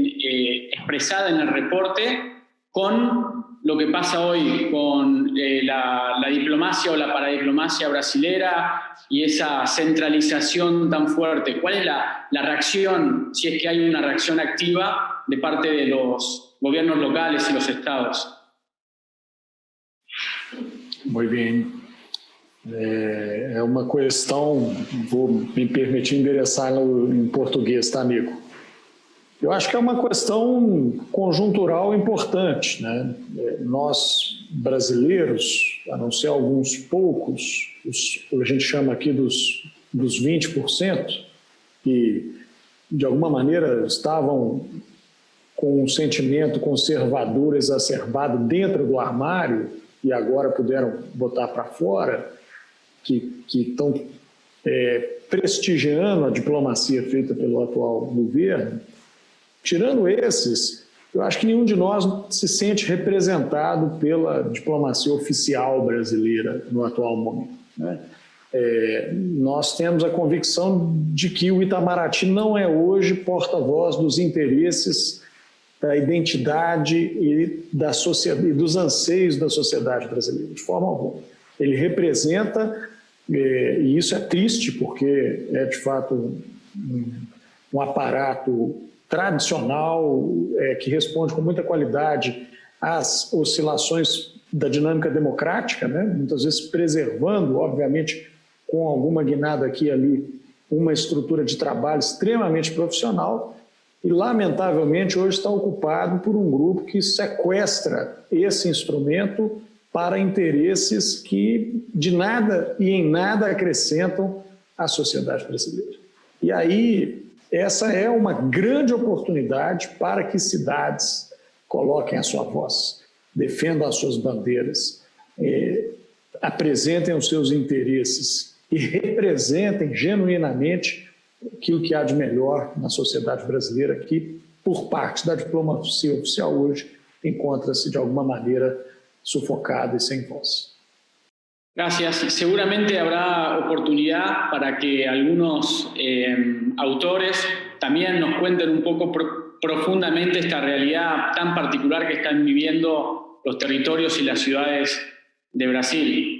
S1: expresada en el reporte con lo que pasa hoy con la diplomacia o la paradiplomacia brasilera y esa centralización tan fuerte. ¿Cuál es la reacción, si es que hay una reacción activa, de parte de los gobiernos locales y los estados?
S3: Muito bem. É uma questão, vou me permitir endereçá-la em português, tá, amigo? Eu acho que é uma questão conjuntural importante, né? Nós, brasileiros, a não ser alguns poucos, a gente chama aqui dos 20%, que de alguma maneira estavam com um sentimento conservador exacerbado dentro do armário, e agora puderam botar para fora, que estão prestigiando a diplomacia feita pelo atual governo, tirando esses, eu acho que nenhum de nós se sente representado pela diplomacia oficial brasileira no atual momento, né? Nós temos a convicção de que o Itamaraty não é hoje porta-voz dos interesses, da identidade e da sociedade, e dos anseios da sociedade brasileira, de forma alguma. Ele representa, e isso é triste, porque é de fato um aparato tradicional que responde com muita qualidade às oscilações da dinâmica democrática, né? Muitas vezes preservando, obviamente, com alguma guinada aqui e ali, uma estrutura de trabalho extremamente profissional, e, lamentavelmente, hoje está ocupado por um grupo que sequestra esse instrumento para interesses que de nada e em nada acrescentam à sociedade brasileira. E aí, essa é uma grande oportunidade para que cidades coloquem a sua voz, defendam as suas bandeiras, apresentem os seus interesses e representem genuinamente aquilo que há de melhor na sociedade brasileira, que, por parte da diplomacia oficial hoje, encontra-se de alguma maneira sufocada e sem voz.
S1: Gracias. Seguramente habrá oportunidad para que algunos autores también nos cuenten un poco profundamente esta realidad tan particular que están viviendo los territorios y las ciudades de Brasil.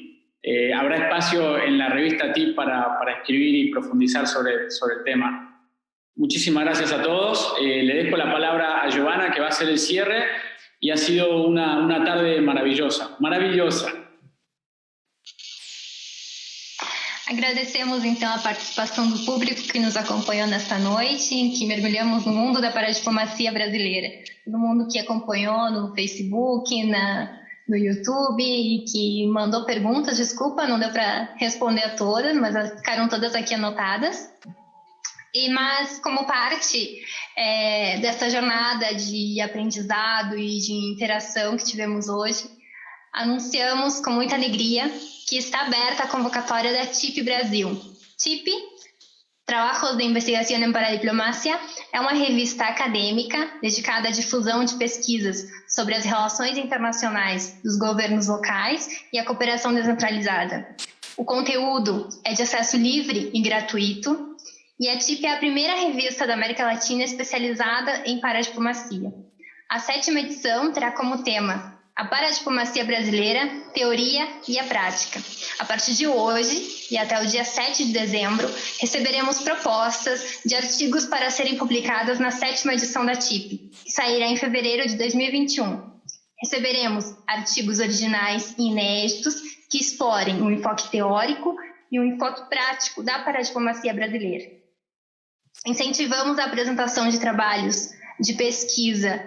S1: Habrá espacio en la revista TIP para escribir y profundizar sobre el tema. Muchísimas gracias a todos. Le dejo la palabra a Giovanna, que va a hacer el cierre, y ha sido una tarde maravillosa, maravillosa.
S6: Agradecemos, então, a participação do público que nos acompanhou nesta noite, em que mergulhamos no mundo da paradiplomacia brasileira. Todo mundo que acompanhou no Facebook, no YouTube, e que mandou perguntas. Desculpa, não deu para responder a todas, mas elas ficaram todas aqui anotadas. Mas, como parte dessa jornada de aprendizado e de interação que tivemos hoje, anunciamos com muita alegria que está aberta a convocatória da TIP Brasil. TIP, Trabajos de Investigación en Paradiplomacia, é uma revista acadêmica dedicada à difusão de pesquisas sobre as relações internacionais dos governos locais e a cooperação descentralizada. O conteúdo é de acesso livre e gratuito, e a TIP é a primeira revista da América Latina especializada em paradiplomacia. A 7ª edição terá como tema a paradiplomacia brasileira, teoria e a prática. A partir de hoje e até o dia 7 de dezembro, receberemos propostas de artigos para serem publicadas na 7ª edição da TIP, que sairá em fevereiro de 2021. Receberemos artigos originais e inéditos que explorem um enfoque teórico e um enfoque prático da paradiplomacia brasileira. Incentivamos a apresentação de trabalhos de pesquisa,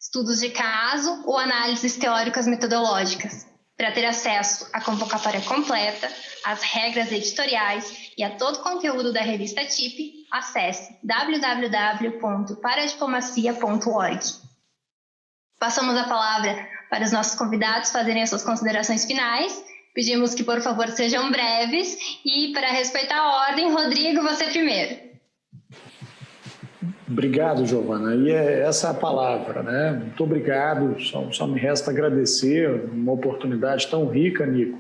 S6: estudos de caso ou análises teóricas metodológicas. Para ter acesso à convocatória completa, às regras editoriais e a todo o conteúdo da revista TIP, acesse www.paradiplomacia.org. Passamos a palavra para os nossos convidados fazerem as suas considerações finais. Pedimos que, por favor, sejam breves e, para respeitar a ordem, Rodrigo, você primeiro.
S3: Obrigado, Giovanna. E essa é a palavra, né? Muito obrigado. Só me resta agradecer uma oportunidade tão rica, Nico.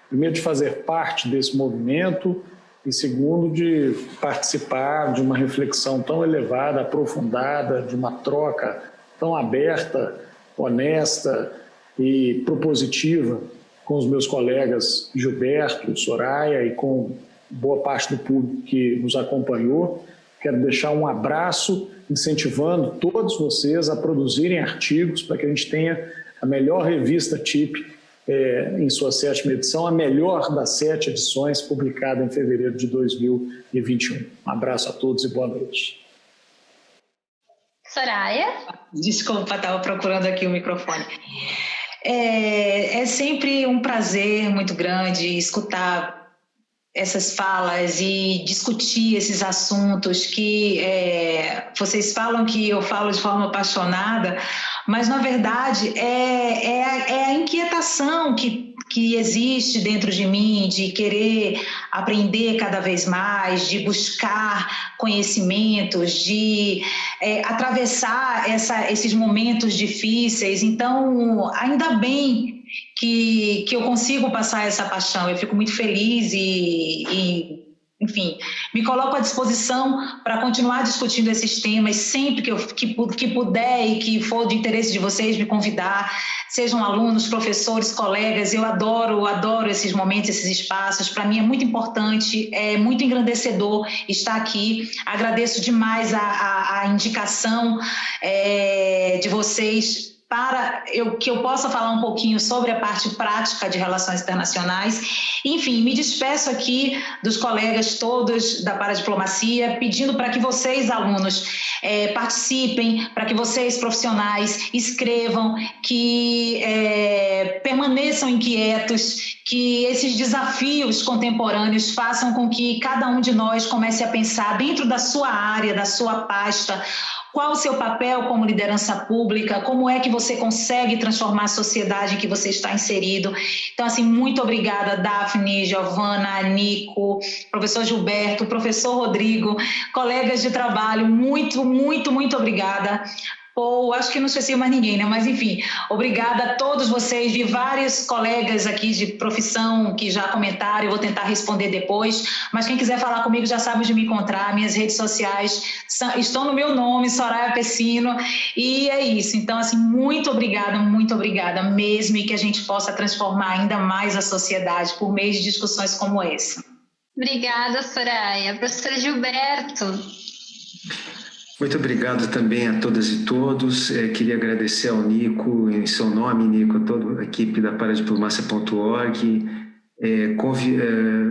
S3: Primeiro, de fazer parte desse movimento e, segundo, de participar de uma reflexão tão elevada, aprofundada, de uma troca tão aberta, honesta e propositiva com os meus colegas Gilberto, Soraya e com boa parte do público que nos acompanhou. Quero deixar um abraço incentivando todos vocês a produzirem artigos para que a gente tenha a melhor revista TIP em sua 7ª edição, a melhor das 7 edições, publicada em fevereiro de 2021. Um abraço a todos e boa noite.
S6: Soraya?
S4: Desculpa, estava procurando aqui o microfone. É sempre um prazer muito grande escutar essas falas e discutir esses assuntos que vocês falam que eu falo de forma apaixonada, mas na verdade é a inquietação que existe dentro de mim, de querer aprender cada vez mais, de buscar conhecimentos, de atravessar esses momentos difíceis. Então, ainda bem que eu consigo passar essa paixão. Eu fico muito feliz e enfim, me coloco à disposição para continuar discutindo esses temas sempre que puder e que for de interesse de vocês me convidar, sejam alunos, professores, colegas. Eu adoro esses momentos, esses espaços. Para mim é muito importante, é muito engrandecedor estar aqui. Agradeço demais a indicação de vocês para que eu possa falar um pouquinho sobre a parte prática de relações internacionais. Enfim, me despeço aqui dos colegas todos da Paradiplomacia, pedindo para que vocês, alunos, participem, para que vocês, profissionais, escrevam, que permaneçam inquietos, que esses desafios contemporâneos façam com que cada um de nós comece a pensar dentro da sua área, da sua pasta, qual o seu papel como liderança pública, como é que você consegue transformar a sociedade em que você está inserido. Então, assim, muito obrigada, Daphne, Giovana, Nico, professor Gilberto, professor Rodrigo, colegas de trabalho, muito, muito, muito obrigada. Ou acho que não esqueci mais ninguém, né? Mas, enfim, obrigada a todos vocês. Vi vários colegas aqui de profissão que já comentaram, eu vou tentar responder depois, mas quem quiser falar comigo já sabe onde me encontrar. Minhas redes sociais estão no meu nome, Soraya Pessino, e é isso. Então, assim, muito obrigada mesmo, e que a gente possa transformar ainda mais a sociedade por meio de discussões como essa.
S6: Obrigada, Soraya. Professor Gilberto.
S5: Muito obrigado também a todas e todos. Queria agradecer ao Nico, em seu nome, Nico, a toda a equipe da paradiplomacia.org,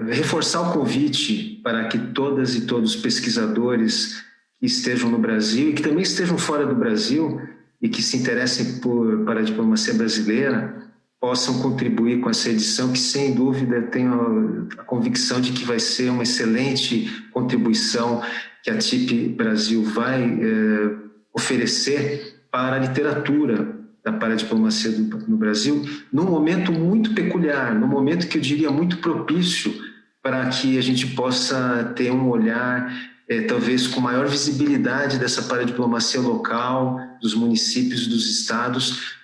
S5: reforçar o convite para que todas e todos os pesquisadores que estejam no Brasil e que também estejam fora do Brasil e que se interessem por paradiplomacia brasileira possam contribuir com essa edição, que sem dúvida tenho a convicção de que vai ser uma excelente contribuição que a TIP Brasil vai oferecer para a literatura da paradiplomacia no Brasil, num momento muito peculiar, num momento que eu diria muito propício para que a gente possa ter um olhar, talvez com maior visibilidade dessa paradiplomacia local, dos municípios, dos estados,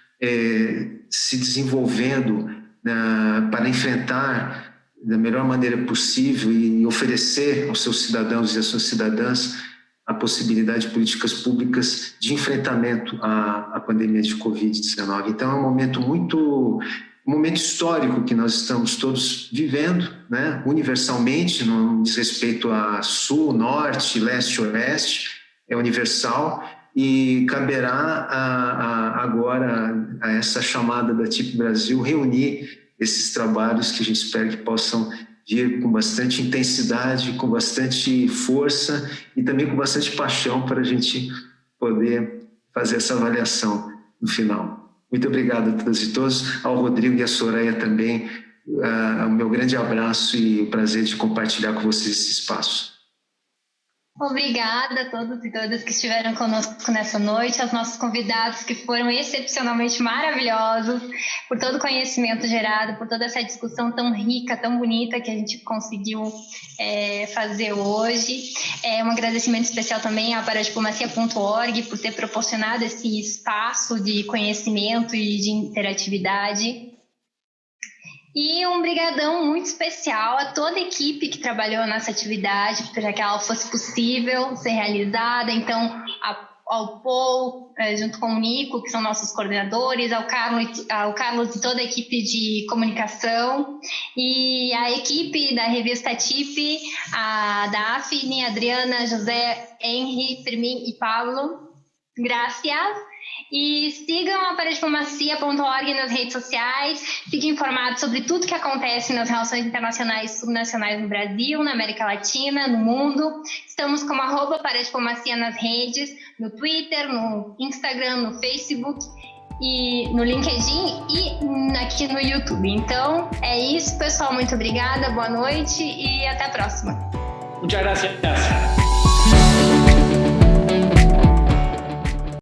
S5: se desenvolvendo para enfrentar da melhor maneira possível e oferecer aos seus cidadãos e às suas cidadãs a possibilidade de políticas públicas de enfrentamento à pandemia de Covid-19. Então é um momento histórico que nós estamos todos vivendo, né? Universalmente, no diz respeito a sul, norte, leste, oeste, é universal, e caberá agora a essa chamada da TIP Brasil reunir esses trabalhos que a gente espera que possam vir com bastante intensidade, com bastante força e também com bastante paixão para a gente poder fazer essa avaliação no final. Muito obrigado a todas e todos, ao Rodrigo e à Soraya também, o meu grande abraço e o prazer de compartilhar com vocês esse espaço.
S6: Obrigada a todos e todas que estiveram conosco nessa noite, aos nossos convidados que foram excepcionalmente maravilhosos, por todo o conhecimento gerado, por toda essa discussão tão rica, tão bonita que a gente conseguiu fazer hoje. Um agradecimento especial também à paradiplomacia.org por ter proporcionado esse espaço de conhecimento e de interatividade. E um brigadão muito especial a toda a equipe que trabalhou nessa atividade para que ela fosse possível ser realizada. Então, ao Paul, junto com o Nico, que são nossos coordenadores, ao Carlos e toda a equipe de comunicação, e a equipe da revista TIP, a Daphne, Adriana, José, Henry, Firmin e Pablo. Graças. E sigam a paradiplomacia.org nas redes sociais, fiquem informados sobre tudo que acontece nas relações internacionais e subnacionais no Brasil, na América Latina, no mundo. Estamos como @paradiplomacia nas redes, no Twitter, no Instagram, no Facebook e no LinkedIn e aqui no YouTube. Então é isso, pessoal, muito obrigada, boa noite e até a próxima.
S1: Muchas gracias.